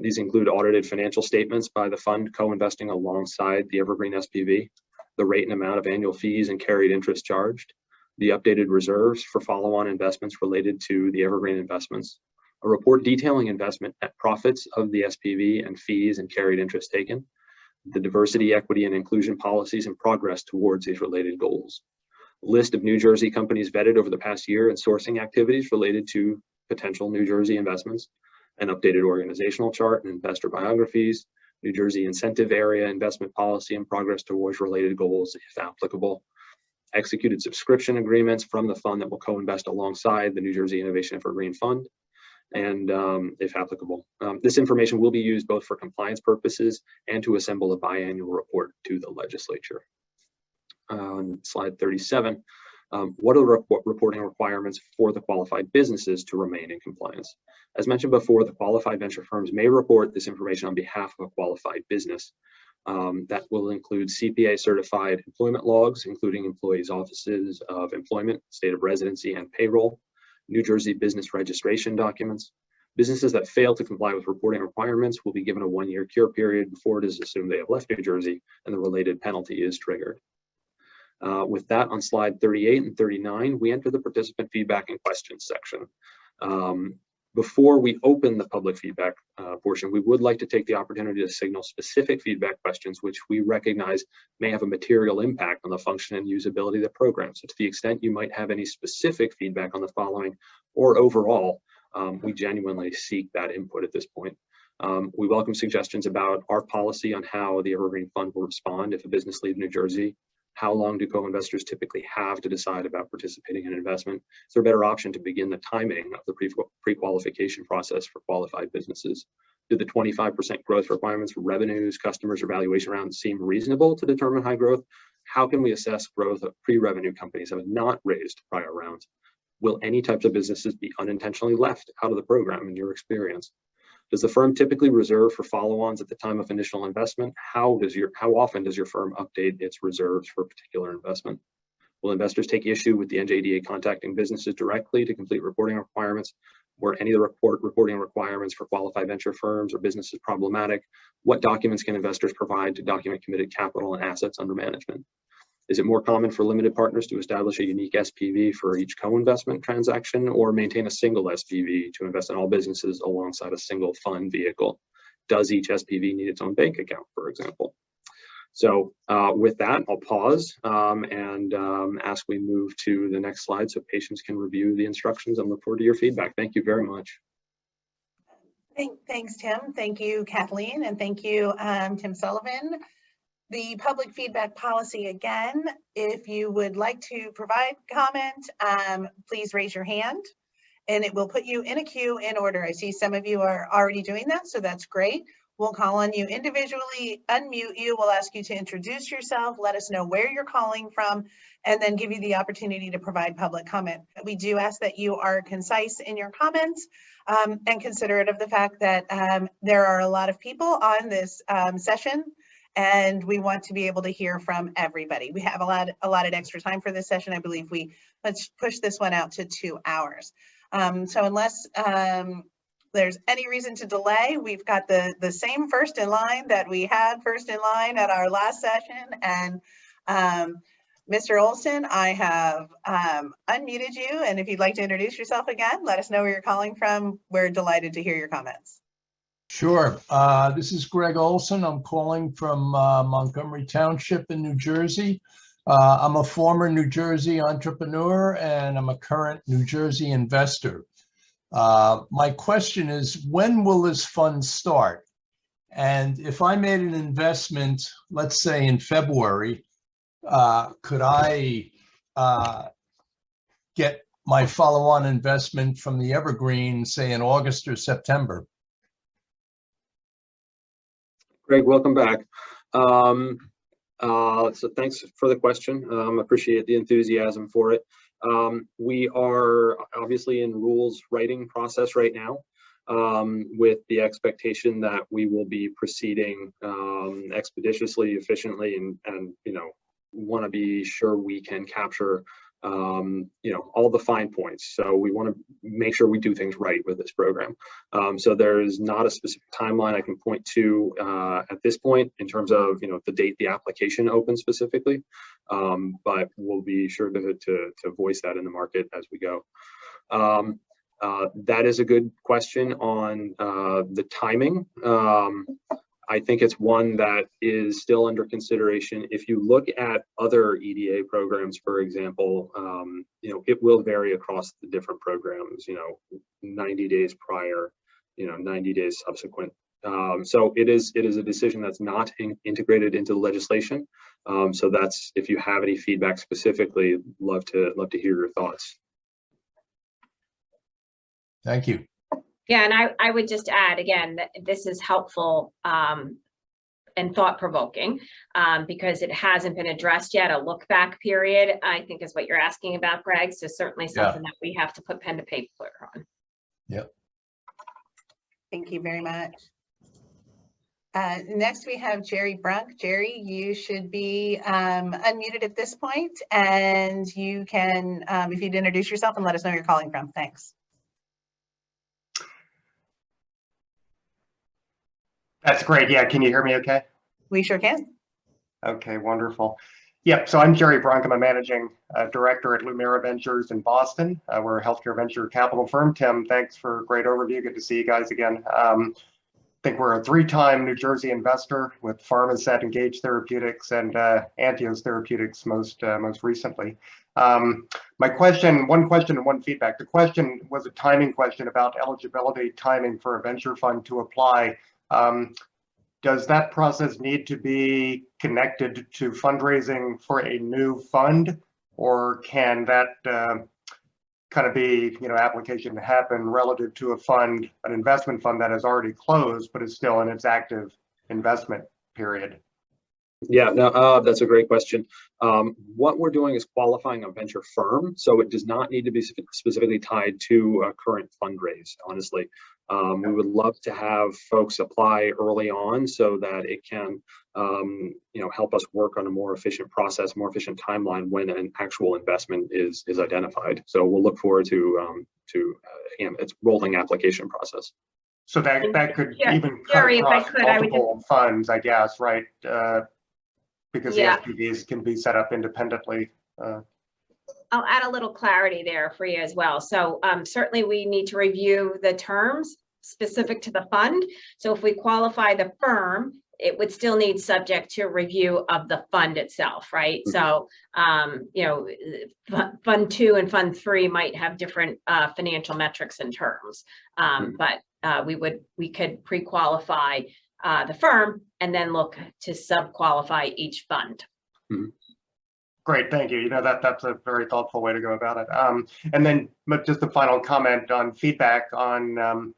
These include audited financial statements by the fund co-investing alongside the Evergreen SPV, the rate and amount of annual fees and carried interest charged, the updated reserves for follow-on investments related to the Evergreen investments, a report detailing investment at profits of the SPV and fees and carried interest taken, the diversity, equity, and inclusion policies and progress towards these related goals. List of New Jersey companies vetted over the past year and sourcing activities related to potential New Jersey investments, an updated organizational chart and investor biographies, New Jersey incentive area investment policy and progress towards related goals, if applicable, executed subscription agreements from the fund that will co-invest alongside the New Jersey Innovation Evergreen Fund, and if applicable. This information will be used both for compliance purposes and to assemble a biannual report to the legislature. On slide 37, what are the reporting requirements for the qualified businesses to remain in compliance? As mentioned before, the qualified venture firms may report this information on behalf of a qualified business. That will include CPA certified employment logs, including employees' offices of employment, state of residency, and payroll, New Jersey business registration documents. Businesses that fail to comply with reporting requirements will be given a 1-year cure period before it is assumed they have left New Jersey and the related penalty is triggered. With that, on slide 38 and 39, we enter the participant feedback and questions section. Before we open the public feedback portion, we would like to take the opportunity to signal specific feedback questions which we recognize may have a material impact on the function and usability of the program. So to the extent you might have any specific feedback on the following or overall, We genuinely seek that input at this point. We welcome suggestions about our policy on how the Evergreen Fund will respond if a business leaves New Jersey. How long do co-investors typically have to decide about participating in an investment? Is there a better option to begin the timing of the pre-qualification process for qualified businesses? Do the 25% growth requirements for revenues, customers, or valuation rounds seem reasonable to determine high growth? How can we assess growth of pre-revenue companies that have not raised prior rounds? Will any types of businesses be unintentionally left out of the program in your experience? Does the firm typically reserve for follow-ons at the time of initial investment? How often does your firm update its reserves for a particular investment? Will investors take issue with the NJDA contacting businesses directly to complete reporting requirements? Were any of the reporting requirements for qualified venture firms or businesses problematic? What documents can investors provide to document committed capital and assets under management? Is it more common for limited partners to establish a unique SPV for each co-investment transaction, or maintain a single SPV to invest in all businesses alongside a single fund vehicle? Does each SPV need its own bank account, for example? So with that, I'll pause and ask we move to the next slide so patients can review the instructions and look forward to your feedback. Thank you very much. Thanks, Tim. Thank you, Kathleen, and thank you, Tim Sullivan. The public feedback policy again, if you would like to provide comment, please raise your hand and it will put you in a queue in order. I see some of you are already doing that, so that's great. We'll call on you individually, unmute you, we'll ask you to introduce yourself, let us know where you're calling from, and then give you the opportunity to provide public comment. We do ask that you are concise in your comments and considerate of the fact that there are a lot of people on this session, and we want to be able to hear from everybody. We have allotted extra time for this session. I believe let's push this one out to 2 hours. So unless there's any reason to delay, we've got the same first in line that we had first in line at our last session. And Mr. Olson, I have unmuted you. And if you'd like to introduce yourself again, let us know where you're calling from. We're delighted to hear your comments. Sure. This is Greg Olson. I'm calling from Montgomery Township in New Jersey. I'm a former New Jersey entrepreneur and I'm a current New Jersey investor. My question is, when will this fund start? And if I made an investment, let's say in February, could I get my follow-on investment from the Evergreen, say in August or September? Greg, welcome back. So thanks for the question. Appreciate the enthusiasm for it. We are obviously in rules writing process right now with the expectation that we will be proceeding expeditiously, efficiently, and want to be sure we can capture all the fine points. So we want to make sure we do things right with this program. So there's not a specific timeline I can point to at this point in terms of the date the application opens specifically, but we'll be sure to voice that in the market as we go. That is a good question on the timing. I think it's one that is still under consideration. If you look at other EDA programs, for example, it will vary across the different programs, 90 days prior, 90 days subsequent. So it is a decision that's not integrated into the legislation. So that's, if you have any feedback specifically, love to hear your thoughts. Thank you. Yeah, and I would just add again that this is helpful and thought-provoking because it hasn't been addressed yet. A look-back period, I think, is what you're asking about, Greg. So certainly something that we have to put pen to paper on. Yep. Thank you very much. Next, we have Jerry Brunk. Jerry, you should be unmuted at this point, and you can, if you'd introduce yourself and let us know where you're calling from. Thanks. That's great. Yeah, can you hear me okay? We sure can. Okay, wonderful. Yep, so I'm Jerry Brunk. I'm a managing director at Lumira Ventures in Boston. We're a healthcare venture capital firm. Tim, thanks for a great overview. Good to see you guys again. think we're a 3-time New Jersey investor with Pharmasset, Engage Therapeutics, and Antios Therapeutics most recently. My question, one question and one feedback. The question was a timing question about eligibility timing for a venture fund to apply. Does that process need to be connected to fundraising for a new fund, or can that kind of be, application to happen relative to a fund, an investment fund that has already closed but is still in its active investment period? Yeah, no, that's a great question. What we're doing is qualifying a venture firm, so it does not need to be specifically tied to a current fundraise, honestly. We would love to have folks apply early on so that it can, help us work on a more efficient process, more efficient timeline when an actual investment is identified. So we'll look forward to its rolling application process. So that could even Jerry, cut if I across could, multiple funds, I guess, right? Because Yeah. the SPVs can be set up independently. I'll add a little clarity there for you as well. So certainly we need to review the terms specific to the fund. So if we qualify the firm, it would still need subject to review of the fund itself, right? Mm-hmm. So, Fund 2 and Fund 3 might have different financial metrics and terms, but we could pre-qualify the firm and then look to sub-qualify each fund. Mm-hmm. Great, thank you. That's a very thoughtful way to go about it. And then just a final comment on feedback on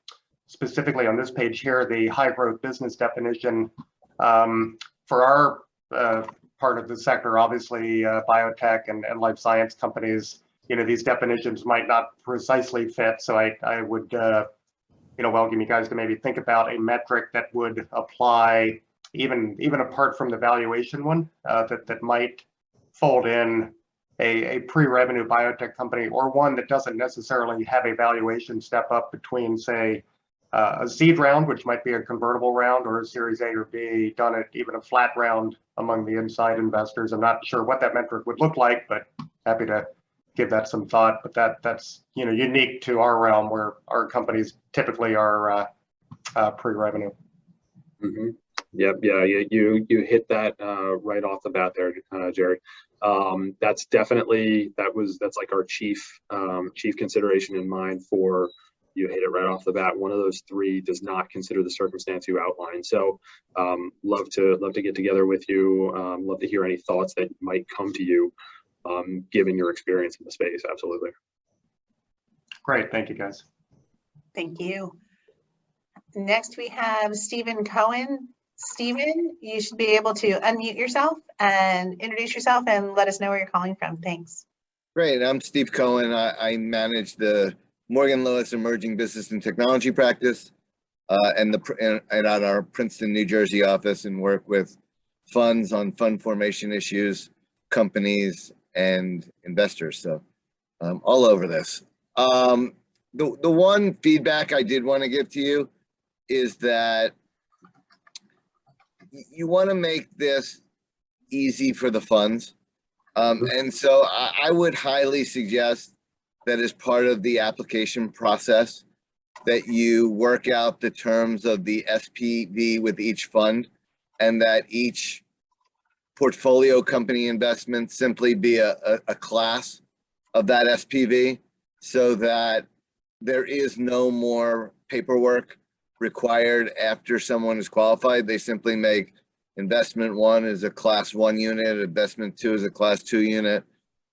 specifically on this page here, the high growth business definition. For our part of the sector, obviously biotech and life science companies, these definitions might not precisely fit. So I would welcome you guys to maybe think about a metric that would apply even apart from the valuation one, that might fold in a pre-revenue biotech company, or one that doesn't necessarily have a valuation step up between, say, a seed round, which might be a convertible round, or a Series A or B done at even a flat round among the inside investors. I'm not sure what that metric would look like, but happy to give that some thought. But that's unique to our realm, where our companies typically are pre-revenue. Mm-hmm. Yep. Yeah. You hit that right off the bat there, Jerry. That's definitely that's like our chief consideration in mind for. You hit it right off the bat. One of those three does not consider the circumstance you outlined. So, love to get together with you. Love to hear any thoughts that might come to you, given your experience in the space. Absolutely. Great, thank you, guys. Thank you. Next, we have Stephen Cohen. Stephen, you should be able to unmute yourself and introduce yourself and let us know where you're calling from. Thanks. Great. I'm Steve Cohen. I manage the Morgan Lewis Emerging Business and Technology practice and at our Princeton, New Jersey office, and work with funds on fund formation issues, companies, and investors. So all over this. The one feedback I did want to give to you is that you want to make this easy for the funds. And so I would highly suggest that as part of the application process, that you work out the terms of the SPV with each fund, and that each portfolio company investment simply be a class of that SPV, so that there is no more paperwork required after someone is qualified. They simply make investment 1 is a class 1 unit, investment 2 is a class 2 unit.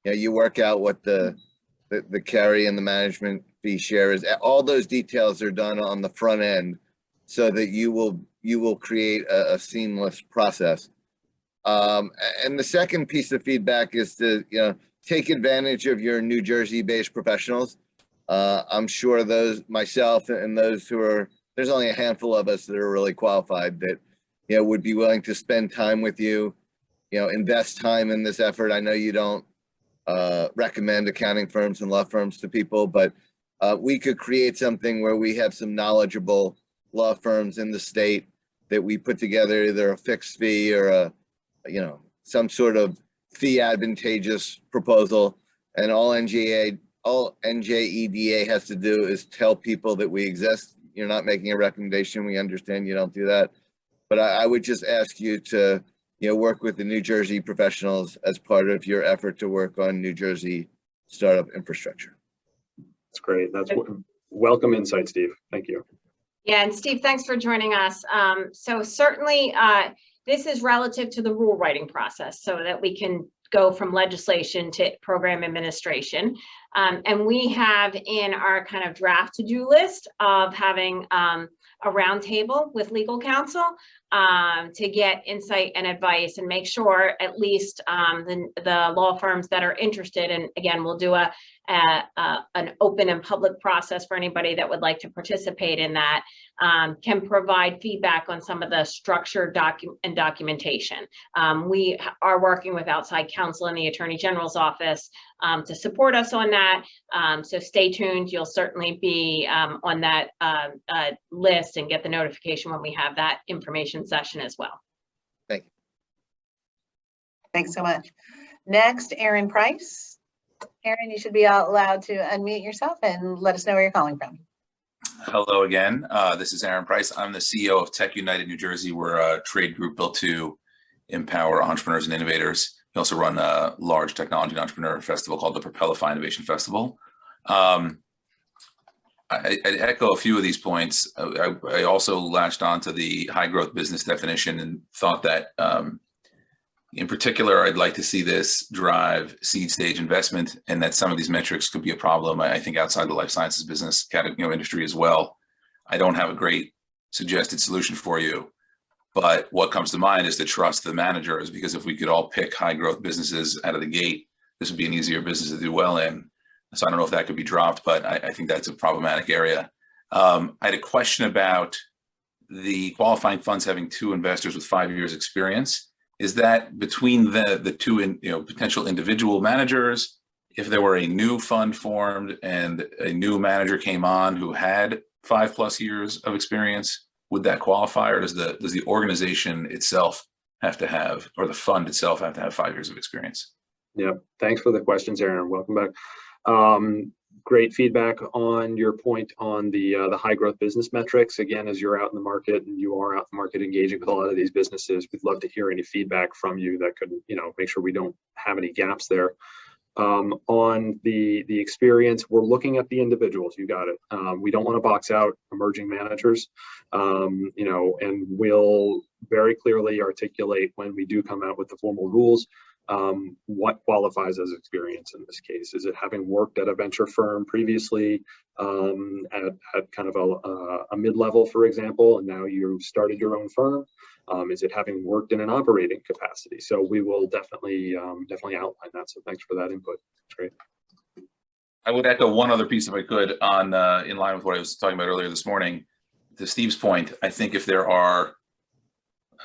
You work out what the carry and the management fee share is. All those details are done on the front end, so that you will create a seamless process. And the second piece of feedback is to take advantage of your New Jersey-based professionals. I'm sure myself and those who are, there's only a handful of us that are really qualified that would be willing to spend time with you, invest time in this effort. I know you don't recommend accounting firms and law firms to people, but we could create something where we have some knowledgeable law firms in the state that we put together either a fixed fee or some sort of fee advantageous proposal, and all NJEDA has to do is tell people that we exist. you're not making a recommendation. We understand you don't do that. But I would just ask you to, work with the New Jersey professionals as part of your effort to work on New Jersey startup infrastructure. That's great. That's welcome insight, Steve. Thank you. Yeah, and Steve, thanks for joining us. So certainly this is relative to the rule writing process so that we can go from legislation to program administration. And we have in our kind of draft to-do list of having a roundtable with legal counsel to get insight and advice and make sure at least the law firms that are interested, and again, we'll do an open and public process for anybody that would like to participate in that, can provide feedback on some of the structure and documentation. We are working with outside counsel in the Attorney General's office to support us on that. So stay tuned. You'll certainly be on that list and get the notification when we have that information session as well. Thank you. Thanks so much. Next, Aaron Price. Aaron, you should be allowed to unmute yourself and let us know where you're calling from. Hello again. This is Aaron Price. I'm the CEO of Tech United New Jersey. We're a trade group built to empower entrepreneurs and innovators. We also run a large technology and entrepreneur festival called the Propelify Innovation Festival. I echo a few of these points. I also latched onto the high growth business definition and thought that in particular, I'd like to see this drive seed stage investment, and that some of these metrics could be a problem, I think, outside the life sciences business industry as well. I don't have a great suggested solution for you, but what comes to mind is to trust the managers, because if we could all pick high growth businesses out of the gate, this would be an easier business to do well in. So I don't know if that could be dropped, but I think that's a problematic area. I had a question about the qualifying funds having 2 investors with 5 years experience. Is that between the 2 potential individual managers? If there were a new fund formed and a new manager came on who had 5+ years of experience, would that qualify, or does the organization itself have to have, or the fund itself have to have 5 years of experience? Yeah, thanks for the questions, Aaron. Welcome back. Great feedback on your point on the high growth business metrics. Again, as you're out in the market and you are out in the market engaging with a lot of these businesses, we'd love to hear any feedback from you that could, make sure we don't have any gaps there. On the experience, we're looking at the individuals. You got it. We don't want to box out emerging managers, and we'll very clearly articulate when we do come out with the formal rules what qualifies as experience in this case. Is it having worked at a venture firm previously at kind of a mid-level, for example, and now you started your own firm? Is it having worked in an operating capacity? So we will definitely outline that. So thanks for that input. That's great. I would echo one other piece, if I could, on in line with what I was talking about earlier this morning. To Steve's point, I think if there are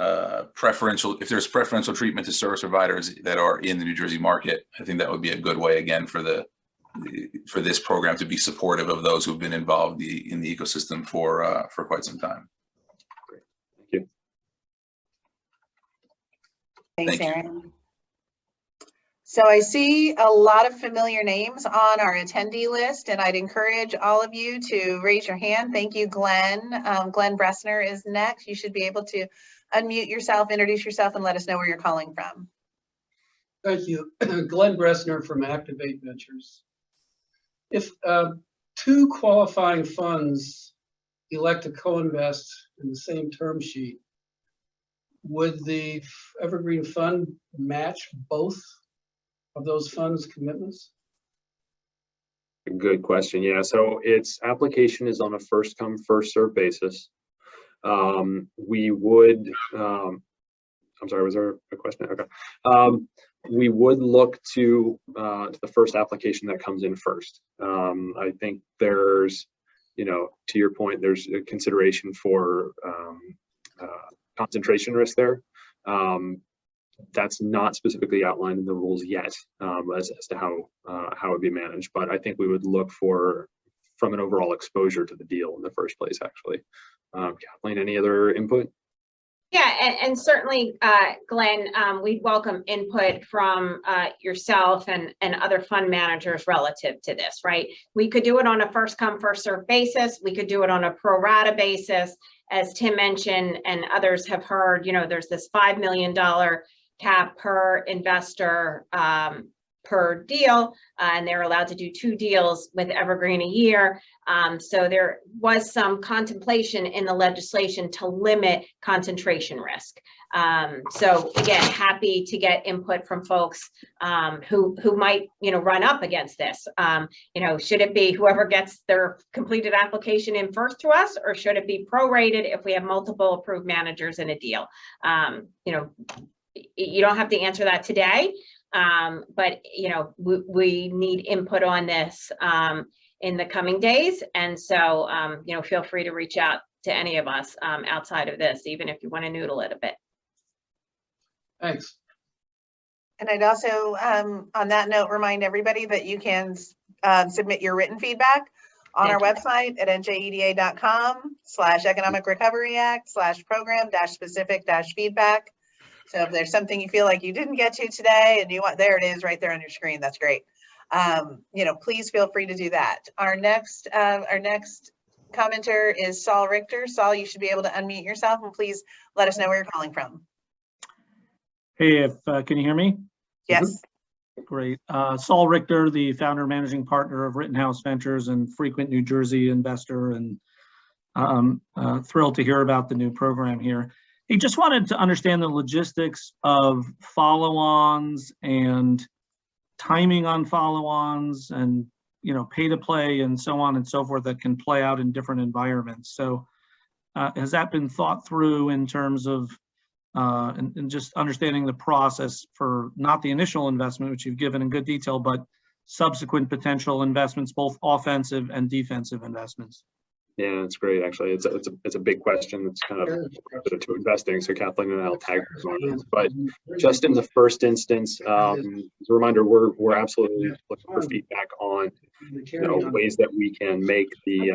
if there's preferential treatment to service providers that are in the New Jersey market, I think that would be a good way, again, for this program to be supportive of those who've been involved in the ecosystem for quite some time. Great, thank you. Thanks, Aaron. So I see a lot of familiar names on our attendee list, and I'd encourage all of you to raise your hand. Thank you, Glenn. Glenn Bressner is next. You should be able to unmute yourself, introduce yourself, and let us know where you're calling from. Thank you. Glenn Bressner from Activate Ventures. If 2 qualifying funds elect to co-invest in the same term sheet, would the Evergreen Fund match both of those funds' commitments? Good question. Yeah, so its application is on a first come, first served basis. We would, I'm sorry, was there a question? Okay. We would look to the first application that comes in first. I think there's, to your point, there's a consideration for concentration risk there. That's not specifically outlined in the rules yet as to how it would be managed, but I think we would look from an overall exposure to the deal in the first place, actually. Kathleen, any other input? Yeah, and certainly, Glenn, we'd welcome input from yourself and other fund managers relative to this, right? We could do it on a first come, first served basis. We could do it on a pro rata basis. As Tim mentioned, and others have heard, you know, there's this $5 million cap per investor per deal, and they're allowed to do 2 deals with Evergreen a year. So there was some contemplation in the legislation to limit concentration risk. So again, happy to get input from folks who might, you know, run up against this. You know, should it be whoever gets their completed application in first to us, or should it be prorated if we have multiple approved managers in a deal? You know, you don't have to answer that today. But you know, we need input on this in the coming days, and so you know, feel free to reach out to any of us outside of this, even if you want to noodle it a bit. Thanks. And I'd also, on that note, remind everybody that you can submit your written feedback on our website at njieda.com/Economic Recovery Act/program-specific-feedback. So if there's something you feel like you didn't get to today and you want, there it is right there on your screen. That's great. You know, please feel free to do that. Our next commenter is Saul Richter. Saul, you should be able to unmute yourself, and please let us know where you're calling from. Hey, can you hear me? Yes. Great. Saul Richter, the founder and managing partner of Rittenhouse Ventures and frequent New Jersey investor, and thrilled to hear about the new program here. He just wanted to understand the logistics of follow-ons and timing on follow-ons, and you know, pay to play and so on and so forth that can play out in different environments. So has that been thought through in terms of and just understanding the process for not the initial investment, which you've given in good detail, but subsequent potential investments, both offensive and defensive investments? Yeah, it's great. Actually, it's a big question. It's kind of to investing. So Kathleen and I'll tag on this. But just in the first instance, as a reminder, we're absolutely looking for feedback on, you know, ways that we can make the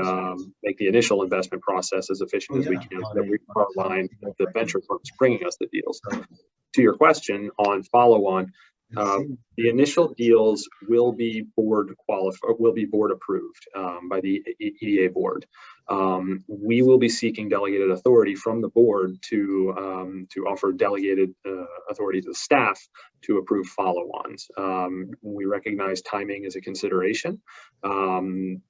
initial investment process as efficient as we can, so that we are aligned with the venture firms bringing us the deals. To your question on follow-on, the initial deals will be board approved by the EDA board. We will be seeking delegated authority from the board to offer delegated authority to the staff to approve follow-ons. We recognize timing as a consideration, and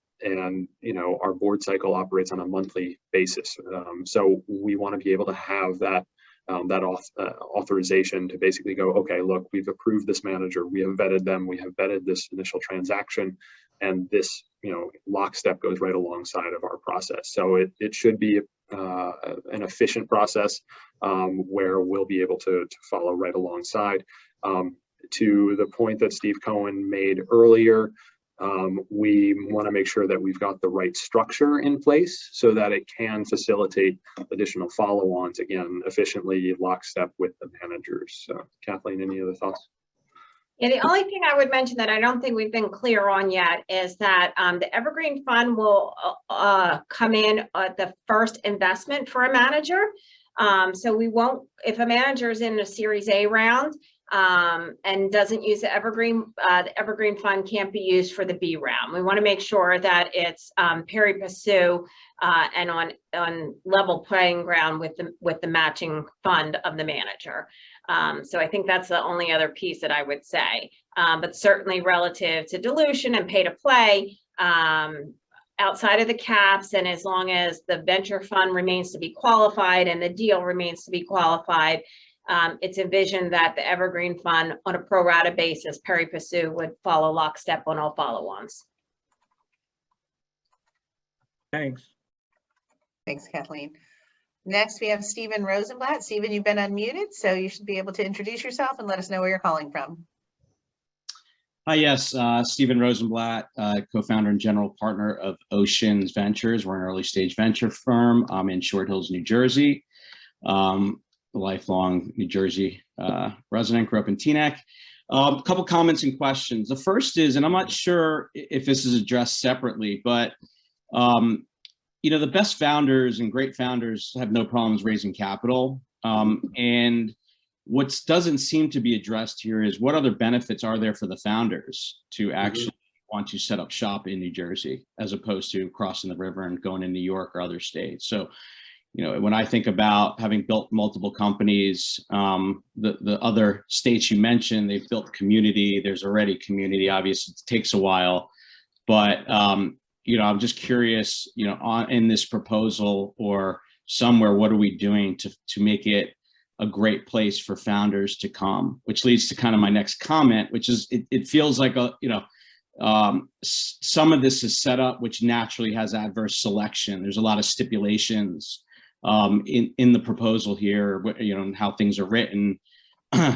you know, our board cycle operates on a monthly basis. So we want to be able to have that authorization to basically go, okay, look, we've approved this manager, we have vetted them, we have vetted this initial transaction, and this, you know, lockstep goes right alongside of our process. So it should be an efficient process where we'll be able to follow right alongside. To the point that Steve Cohen made earlier, we want to make sure that we've got the right structure in place so that it can facilitate additional follow-ons, again, efficiently lockstep with the managers. So Kathleen, any other thoughts? Yeah, the only thing I would mention that I don't think we've been clear on yet is that the Evergreen Fund will come in at the first investment for a manager. So we won't, if a manager is in a Series A round and doesn't use the Evergreen Fund can't be used for the B round. We want to make sure that it's pari passu and on level playing ground with the matching fund of the manager. So I think that's the only other piece that I would say, but certainly relative to dilution and pay to play, outside of the caps, and as long as the venture fund remains to be qualified and the deal remains to be qualified, it's envisioned that the Evergreen Fund on a pro rata basis, pari passu, would follow lockstep on all follow-ons. Thanks. Thanks, Kathleen. Next, we have Stephen Rosenblatt. Stephen, you've been unmuted, so you should be able to introduce yourself and let us know where you're calling from. Hi, yes, Stephen Rosenblatt, co-founder and general partner of Oceans Ventures. We're an early stage venture firm. I'm in Short Hills, New Jersey. Lifelong New Jersey resident, grew up in Teaneck. A couple comments and questions. The first is, and I'm not sure if this is addressed separately, but you know, the best founders and great founders have no problems raising capital. And what doesn't seem to be addressed here is what other benefits are there for the founders to actually want to set up shop in New Jersey, as opposed to crossing the river and going to New York or other states. So, you know, when I think about having built multiple companies, the other states you mentioned, they've built community. There's already community. Obviously, it takes a while, but you know, I'm just curious, you know, in this proposal or somewhere, what are we doing to make it a great place for founders to come? Which leads to kind of my next comment, which is it feels like some of this is set up, which naturally has adverse selection. There's a lot of stipulations in the proposal here, you know, and how things are written,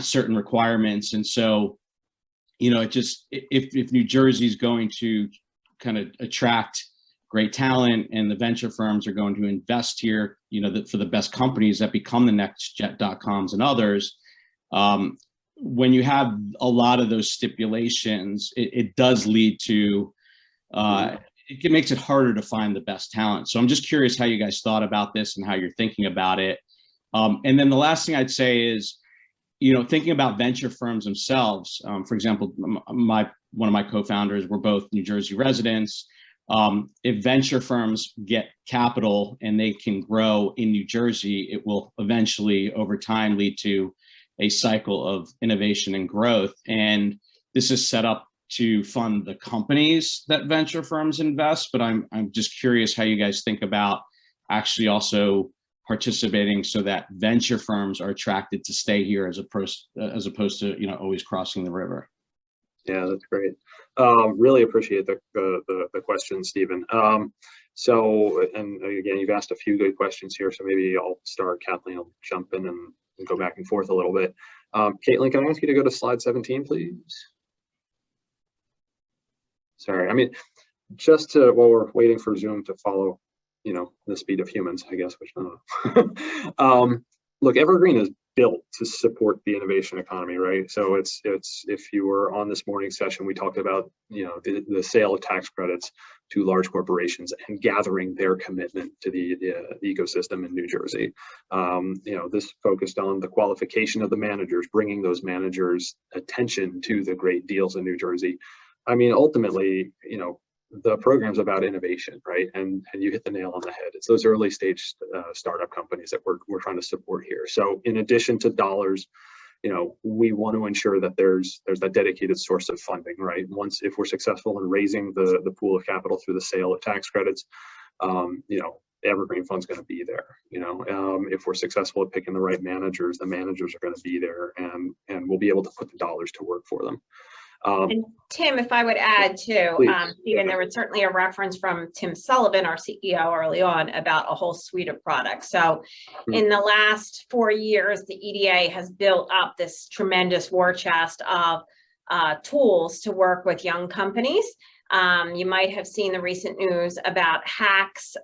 certain requirements. And so, you know, it just, if New Jersey is going to kind of attract great talent and the venture firms are going to invest here, you know, for the best companies that become the next Jet.coms and others, when you have a lot of those stipulations, it does lead to, it makes it harder to find the best talent. So I'm just curious how you guys thought about this and how you're thinking about it. And then the last thing I'd say is, you know, thinking about venture firms themselves. For example, one of my co-founders were both New Jersey residents. If venture firms get capital and they can grow in New Jersey, it will eventually, over time, lead to a cycle of innovation and growth. And this is set up to fund the companies that venture firms invest. But I'm just curious how you guys think about actually also participating so that venture firms are attracted to stay here as opposed to, you know, always crossing the river. Yeah, that's great. Really appreciate the question, Stephen. So, and again, you've asked a few good questions here, so maybe I'll start. Kathleen will jump in and go back and forth a little bit. Caitlin, can I ask you to go to slide 17, please? Sorry, I mean, just to, while we're waiting for Zoom to follow, you know, the speed of humans, I guess, which I don't know. Look, Evergreen is built to support the innovation economy, right? So it's if you were on this morning's session, we talked about, you know, the sale of tax credits to large corporations and gathering their commitment to the ecosystem in New Jersey. You know, this focused on the qualification of the managers, bringing those managers attention to the great deals in New Jersey. I mean, ultimately, you know, the program's about innovation, right? And you hit the nail on the head. It's those early stage startup companies that we're trying to support here. So in addition to dollars, you know, we want to ensure that there's that dedicated source of funding, right? If we're successful in raising the pool of capital through the sale of tax credits, you know, the Evergreen Fund's going to be there. You know, if we're successful at picking the right managers, the managers are going to be there, and we'll be able to put the dollars to work for them. And Tim, if I would add too, Stephen, there was certainly a reference from Tim Sullivan, our CEO, early on about a whole suite of products. So in the last 4 years, the EDA has built up this tremendous war chest of tools to work with young companies. You might have seen the recent news about Hacks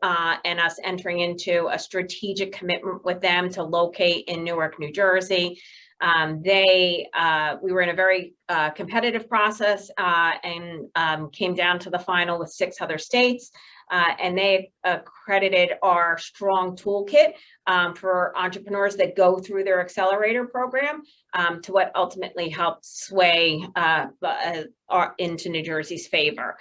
and us entering into a strategic commitment with them to locate in Newark, New Jersey. We were in a very competitive process and came down to the final with 6 other states. And they accredited our strong toolkit for entrepreneurs that go through their accelerator program to what ultimately helped sway into New Jersey's favor.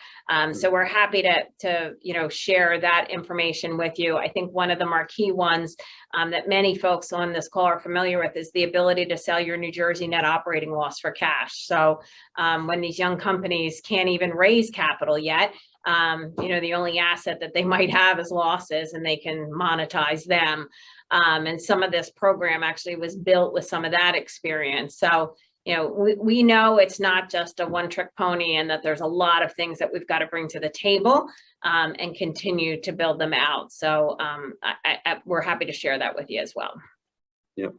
So we're happy to you know, share that information with you. I think one of the marquee ones that many folks on this call are familiar with is the ability to sell your New Jersey net operating loss for cash. So when these young companies can't even raise capital yet, you know, the only asset that they might have is losses, and they can monetize them. And some of this program actually was built with some of that experience. So, you know, we know it's not just a one-trick pony, and that there's a lot of things that we've got to bring to the table and continue to build them out. So we're happy to share that with you as well. Yep.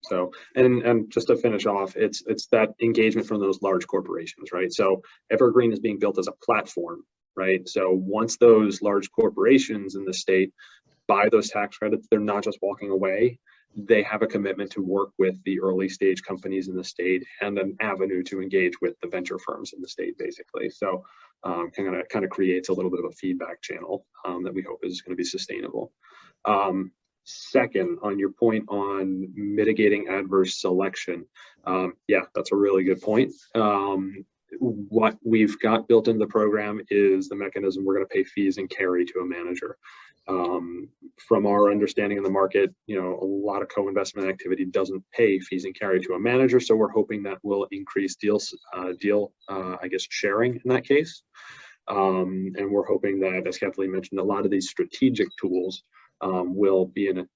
So, and just to finish off, it's that engagement from those large corporations, right? So Evergreen is being built as a platform, right? So once those large corporations in the state buy those tax credits, they're not just walking away. They have a commitment to work with the early stage companies in the state and an avenue to engage with the venture firms in the state, basically. So kind of creates a little bit of a feedback channel that we hope is going to be sustainable. Second, on your point on mitigating adverse selection, yeah, that's a really good point. What we've got built into the program is the mechanism we're going to pay fees and carry to a manager. From our understanding of the market, a lot of co-investment activity doesn't pay fees and carry to a manager, so we're hoping that will increase deal sharing in that case. And we're hoping that, as Kathleen mentioned, a lot of these strategic tools will be an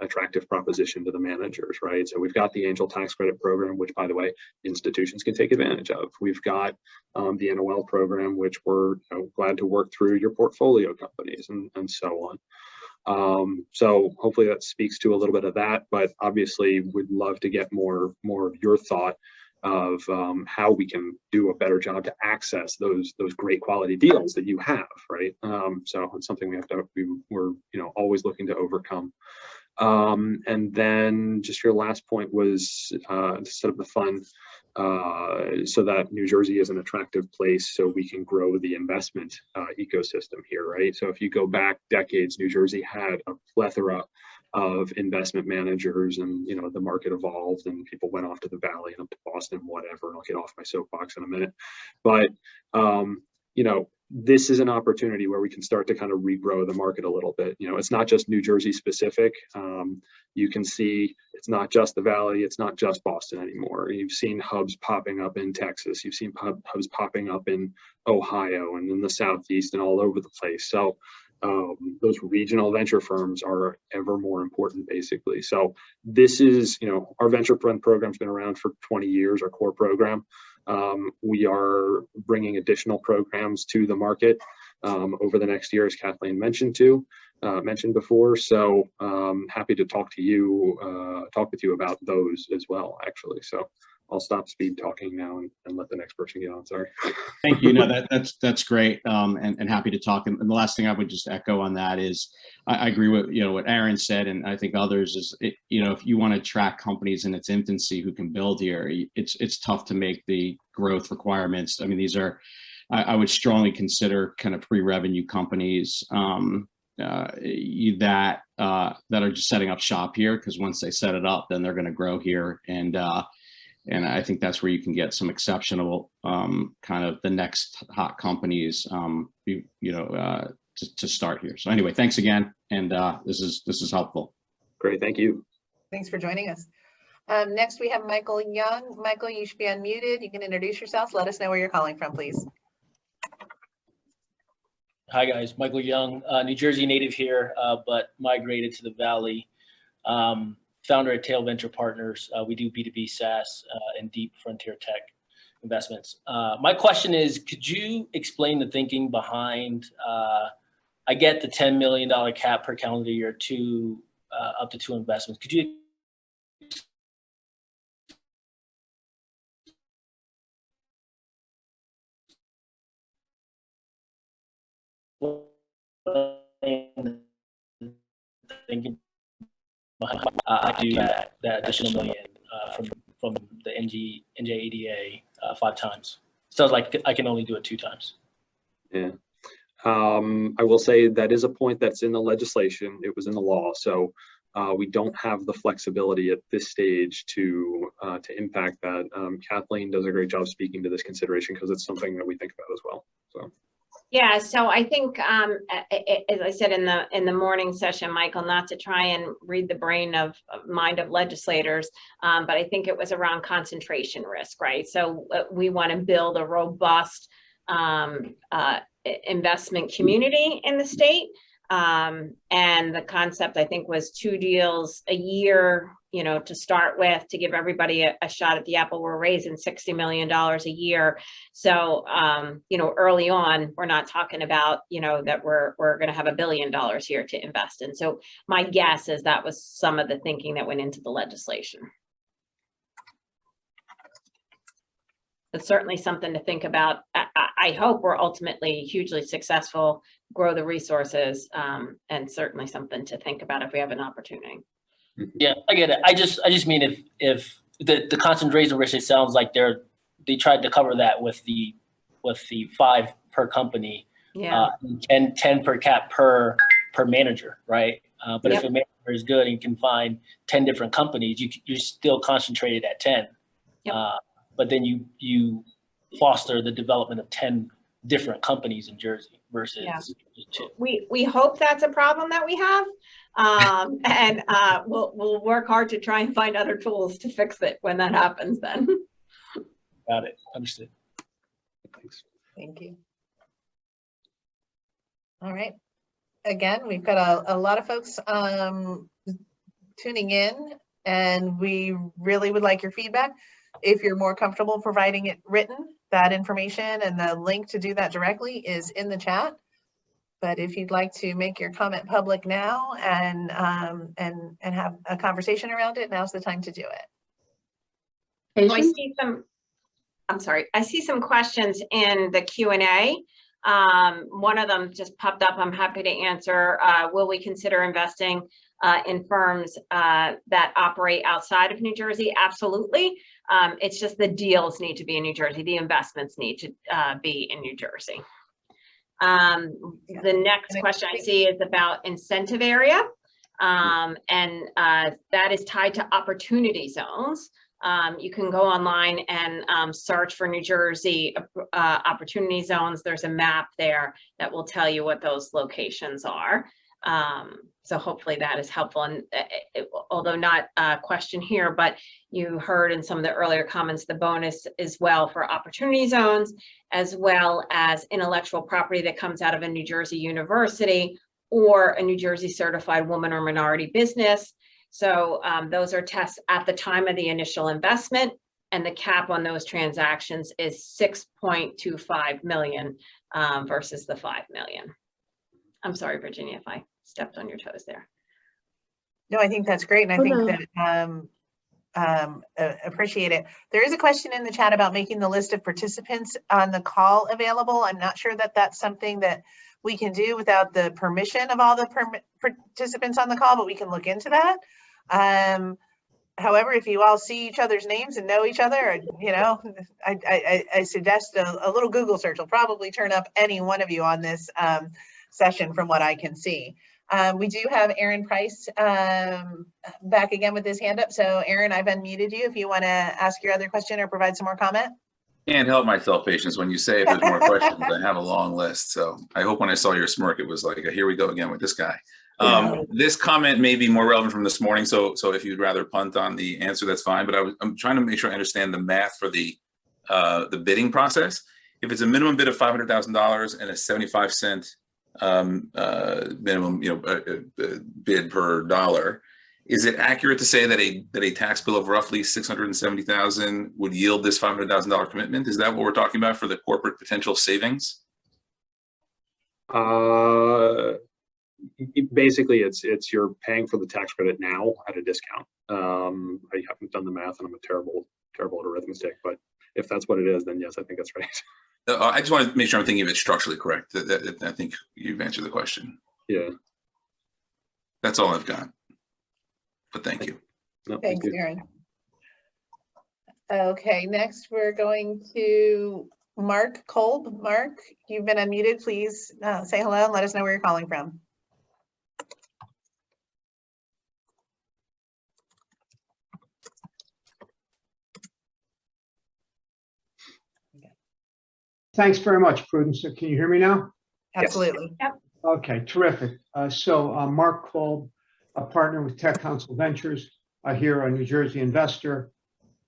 attractive proposition to the managers, right? So we've got the angel tax credit program, which, by the way, institutions can take advantage of. We've got the NOL program, which we're glad to work through your portfolio companies and so on. So hopefully that speaks to a little bit of that, but obviously we'd love to get more of your thought of how we can do a better job to access those great quality deals that you have, right? So it's something we're always looking to overcome. And then just your last point was to set up the fund so that New Jersey is an attractive place so we can grow the investment ecosystem here, right? So if you go back decades, New Jersey had a plethora of investment managers, and the market evolved and people went off to the Valley and up to Boston, whatever, and I'll get off my soapbox in a minute. But this is an opportunity where we can start to kind of regrow the market a little bit. It's not just New Jersey specific. You can see it's not just the Valley, it's not just Boston anymore. You've seen hubs popping up in Texas, you've seen hubs popping up in Ohio and in the Southeast and all over the place. So those regional venture firms are ever more important, basically. So this is, our venture fund program's been around for 20 years, our core program. We are bringing additional programs to the market over the next year, as Kathleen mentioned before. So happy to talk with you about those as well, actually. So I'll stop speed talking now and let the next person get on. Sorry. Thank you. No, that's great, and happy to talk. And the last thing I would just echo on that is I agree with what Aaron said, and I think others is if you want to track companies in its infancy who can build here, it's tough to make the growth requirements. I mean, these are I would strongly consider kind of pre-revenue companies that are just setting up shop here, because once they set it up, then they're going to grow here. And I think that's where you can get some exceptional kind of the next hot companies, to start here. So anyway, thanks again, and this is helpful. Great, thank you. Thanks for joining us. Next, we have Michael Young. Michael, you should be unmuted. You can introduce yourself. Let us know where you're calling from, please. Hi guys, Michael Young, New Jersey native here, but migrated to the Valley. Founder at Tail Venture Partners. We do B2B SaaS and deep frontier tech investments. My question is, could you explain the thinking behind, I get the $10 million cap per calendar year to up to 2 investments. Could you thinking I do that additional $1 million from the NJIEF 5 times. Sounds like I can only do it 2 times. Yeah. I will say that is a point that's in the legislation. It was in the law. So we don't have the flexibility at this stage to impact that. Kathleen does a great job speaking to this consideration because it's something that we think about as well. So. Yeah, so I think, as I said in the morning session, Michael, not to try and read the mind of legislators, but I think it was around concentration risk, right? So we want to build a robust investment community in the state, and the concept I think was 2 deals a year, to start with, to give everybody a shot at the apple. We're raising $60 million a year. So, early on, we're not talking about, that we're going to have $1 billion here to invest in. So my guess is that was some of the thinking that went into the legislation. It's certainly something to think about. I hope we're ultimately hugely successful, grow the resources, and certainly something to think about if we have an opportunity. Yeah, I get it. I just mean if the concentration risk, it sounds like they tried to cover that with the 5 per company, yeah, and 10 per cap per manager, right? But if a manager is good and you can find 10 different companies, you're still concentrated at 10. Yep. But then you foster the development of 10 different companies in Jersey versus two. We hope that's a problem that we have. And we'll work hard to try and find other tools to fix it when that happens then. Got it. Understood. Thanks. Thank you. All right. Again, we've got a lot of folks tuning in, and we really would like your feedback. If you're more comfortable providing it written, that information and the link to do that directly is in the chat. But if you'd like to make your comment public now and have a conversation around it, now's the time to do it. So I see some, I'm sorry, I see some questions in the Q&A. One of them just popped up. I'm happy to answer. Will we consider investing in firms that operate outside of New Jersey? Absolutely. It's just the deals need to be in New Jersey. The investments need to be in New Jersey. The next question I see is about incentive area. And that is tied to opportunity zones. You can go online and search for New Jersey opportunity zones. There's a map there that will tell you what those locations are. So hopefully that is helpful. And although not a question here, but you heard in some of the earlier comments, the bonus as well for opportunity zones, as well as intellectual property that comes out of a New Jersey university or a New Jersey certified woman or minority business. So those are tests at the time of the initial investment, and the cap on those transactions is 6.25 million versus the 5 million. I'm sorry, Virginia, if I stepped on your toes there. No, I think that's great. And I think that appreciate it. There is a question in the chat about making the list of participants on the call available. I'm not sure that that's something that we can do without the permission of all the participants on the call, but we can look into that. However, if you all see each other's names and know each other, you know, I suggest a little Google search will probably turn up any one of you on this session from what I can see. We do have Aaron Price back again with his hand up. So Aaron, I've unmuted you if you want to ask your other question or provide some more comment. Can't help myself, Patience. When you say if there's more questions, I have a long list. So I hope when I saw your smirk, it was like, here we go again with this guy. This comment may be more relevant from this morning. So if you'd rather punt on the answer, that's fine. But I'm trying to make sure I understand the math for the bidding process. If it's a minimum bid of $500,000 and a 75-cent minimum, bid per dollar, is it accurate to say that a tax bill of roughly $670,000 would yield this $500,000 commitment? Is that what we're talking about for the corporate potential savings? Basically, it's you're paying for the tax credit now at a discount. I haven't done the math, and I'm a terrible at arithmetic. But if that's what it is, then yes, I think that's right. I just want to make sure I'm thinking of it structurally correct. I think you've answered the question. Yeah. That's all I've got. But thank you. No, Thanks, Aaron. Okay, next we're going to Mark Kolb. Mark, you've been unmuted. Please say hello and let us know where you're calling from. Thanks very much, Prudence. Can you hear me now? Absolutely. Yep. Okay, terrific. Mark Kolb, a partner with Tech Council Ventures, here, a New Jersey investor.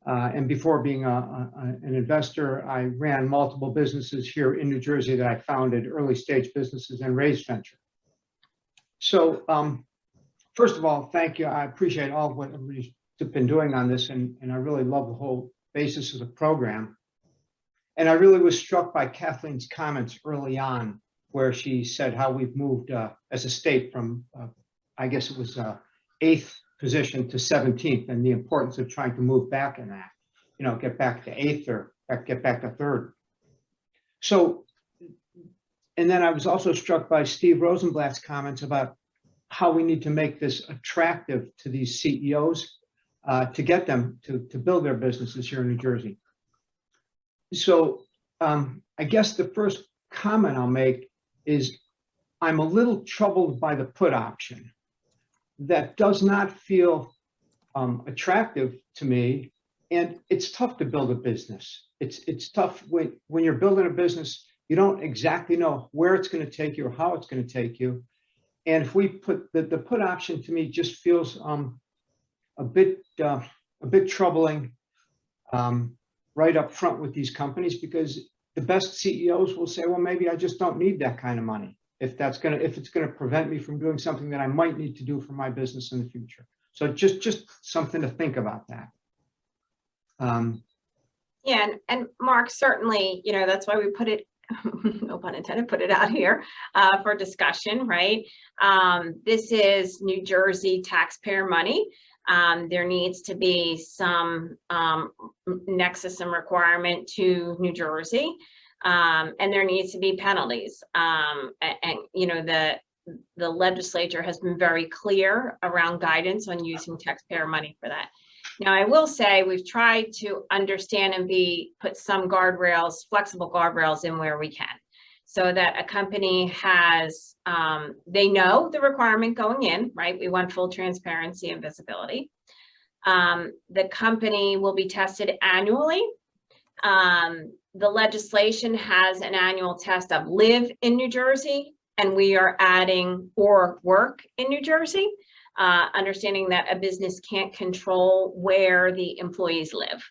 And before being an investor, I ran multiple businesses here in New Jersey that I founded, early stage businesses, and raised venture. So first of all, thank you. I appreciate all what everybody's been doing on this, and I really love the whole basis of the program. And I really was struck by Kathleen's comments early on, where she said how we've moved as a state from, I guess it was 8th position to 17th, and the importance of trying to move back in that, get back to 8th or get back to 3rd. So, and then I was also struck by Steve Rosenblatt's comments about how we need to make this attractive to these CEOs to get them to build their businesses here in New Jersey. So I guess the first comment I'll make is I'm a little troubled by the put option. that does not feel attractive to me. And it's tough to build a business. It's tough when you're building a business, you don't exactly know where it's going to take you or how it's going to take you. And if we put the put option, to me just feels a bit troubling right up front with these companies, because the best CEOs will say, well, maybe I just don't need that kind of money if it's going to prevent me from doing something that I might need to do for my business in the future. So just something to think about that. Yeah, and Mark, certainly, that's why we put it, no pun intended, put it out here for discussion, right? This is New Jersey taxpayer money. There needs to be some nexus and requirement to New Jersey, and there needs to be penalties. And the legislature has been very clear around guidance on using taxpayer money for that. Now, I will say we've tried to understand and put some guardrails, flexible guardrails in where we can, so that a company has, they know the requirement going in, right? We want full transparency and visibility. The company will be tested annually. The legislation has an annual test of live in New Jersey, and we are adding or work in New Jersey. Understanding that a business can't control where the employees live.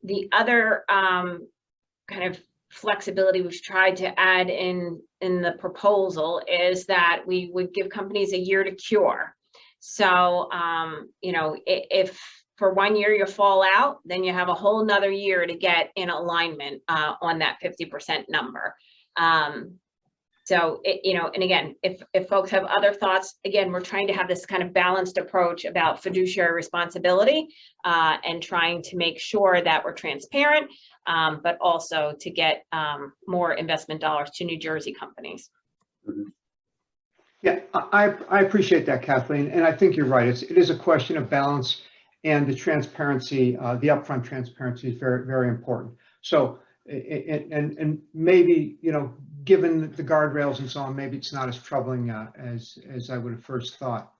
The other kind of flexibility we've tried to add in the proposal is that we would give companies a year to cure. So, if for 1 year you fall out, then you have a whole nother year to get in alignment on that 50% number. So, and again, if folks have other thoughts, again, we're trying to have this kind of balanced approach about fiduciary responsibility and trying to make sure that we're transparent, but also to get more investment dollars to New Jersey companies. Yeah, I appreciate that, Kathleen. And I think you're right. It is a question of balance, and the transparency, the upfront transparency is very, very important. So, and maybe, given the guardrails and so on, maybe it's not as troubling as I would have first thought.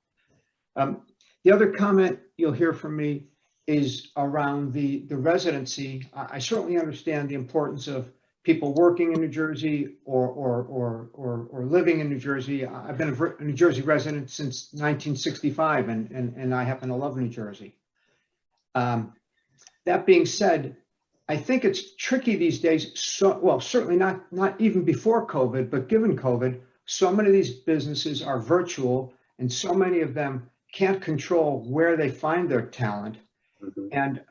The other comment you'll hear from me is around the residency. I certainly understand the importance of people working in New Jersey or living in New Jersey. I've been a New Jersey resident since 1965, and I happen to love New Jersey. That being said, I think it's tricky these days. So, well, certainly not even before COVID, but given COVID, so many of these businesses are virtual, and so many of them can't control where they find their talent. And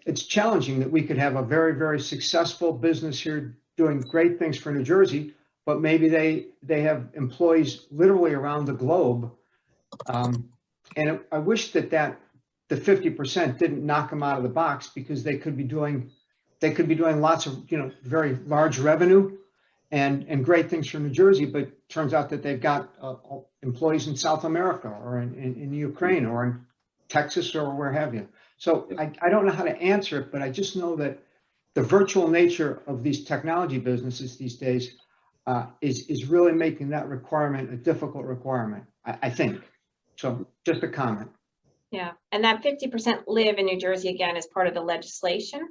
it's challenging that we could have a very, very successful business here doing great things for New Jersey, but maybe they have employees literally around the globe. And I wish that the 50% didn't knock them out of the box, because they could be doing lots of very large revenue and great things for New Jersey, but it turns out that they've got employees in South America or in Ukraine or in Texas or where have you. So I don't know how to answer it, but I just know that the virtual nature of these technology businesses these days is really making that requirement a difficult requirement, I think. So just a comment. Yeah, and that 50% live in New Jersey, again, is part of the legislation.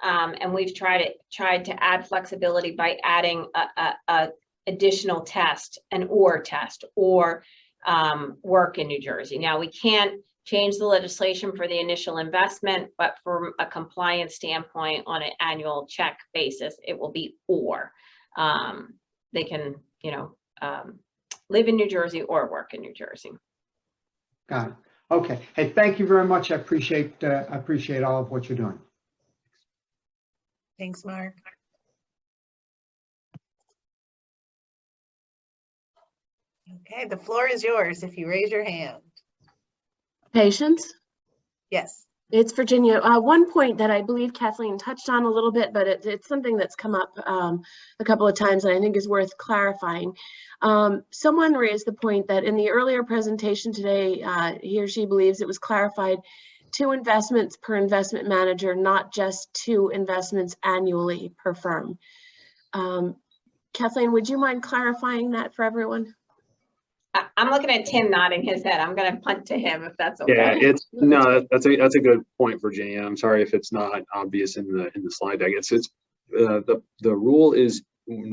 And we've tried to add flexibility by adding a additional test, an or test, or work in New Jersey. Now, we can't change the legislation for the initial investment, but from a compliance standpoint on an annual check basis, it will be or. They can, live in New Jersey or work in New Jersey. Got it. Okay. Hey, thank you very much. I appreciate all of what you're doing. Thanks, Mark. Okay, the floor is yours if you raise your hand. Patience? Yes. It's Virginia. One point that I believe Kathleen touched on a little bit, but it's something that's come up a couple of times and I think is worth clarifying. Someone raised the point that in the earlier presentation today, he or she believes it was clarified 2 investments per investment manager, not just 2 investments annually per firm. Kathleen, would you mind clarifying that for everyone? I'm looking at Tim nodding his head. I'm going to punt to him if that's okay. Yeah, no, that's a good point, Virginia. I'm sorry if it's not obvious in the slide deck. It's the rule is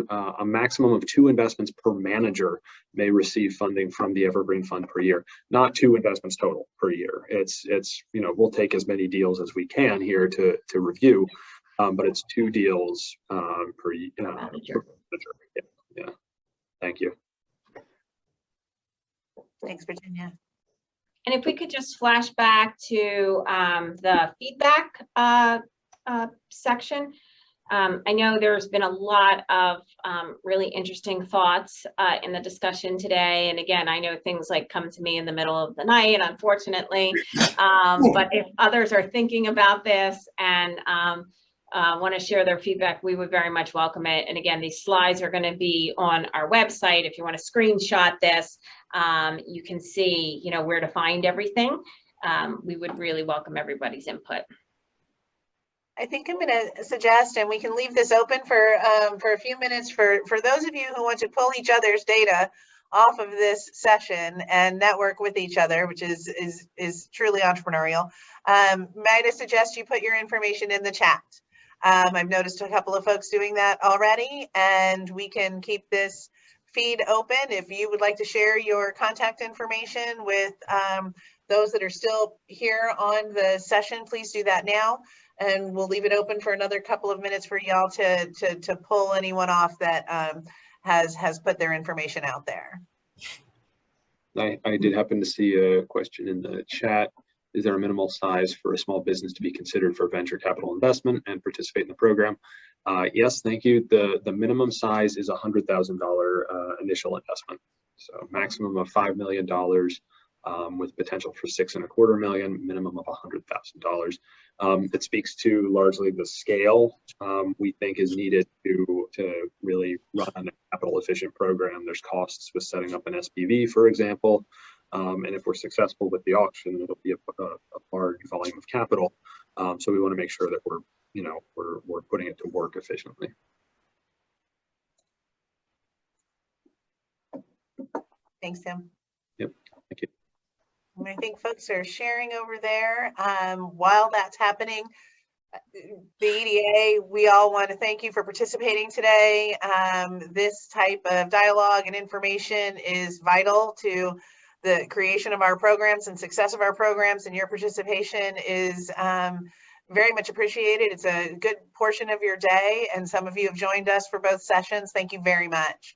a maximum of 2 investments per manager may receive funding from the Evergreen Fund per year, not 2 investments total per year. It's we'll take as many deals as we can here to review, but it's 2 deals per manager. Yeah. Thank you. Thanks, Virginia. And if we could just flash back to the feedback section. I know there's been a lot of really interesting thoughts in the discussion today. And again, I know things like come to me in the middle of the night, unfortunately. But if others are thinking about this and want to share their feedback, we would very much welcome it. And again, these slides are going to be on our website. If you want to screenshot this, you can see, where to find everything. We would really welcome everybody's input. I think I'm going to suggest, and we can leave this open for a few minutes for those of you who want to pull each other's data off of this session and network with each other, which is truly entrepreneurial. Might I suggest you put your information in the chat? I've noticed a couple of folks doing that already, and we can keep this feed open. If you would like to share your contact information with those that are still here on the session, please do that now. And we'll leave it open for another couple of minutes for y'all to pull anyone off that has put their information out there. I did happen to see a question in the chat. Is there a minimal size for a small business to be considered for venture capital investment and participate in the program? Yes, thank you. The minimum size is $100,000 initial investment. So maximum of $5 million with potential for $6.25 million, minimum of $100,000. It speaks to largely the scale we think is needed to really run a capital efficient program. There's costs with setting up an SPV, for example. And if we're successful with the auction, it'll be a large volume of capital. So we want to make sure that we're putting it to work efficiently. Thanks, Tim. Yep, thank you. And I think folks are sharing over there. While that's happening, the EDA, we all want to thank you for participating today. This type of dialogue and information is vital to the creation of our programs and success of our programs, and your participation is very much appreciated. It's a good portion of your day, and some of you have joined us for both sessions. Thank you very much.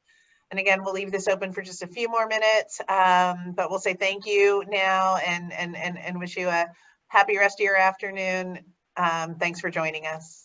And again, we'll leave this open for just a few more minutes, but we'll say thank you now and wish you a happy rest of your afternoon. Thanks for joining us.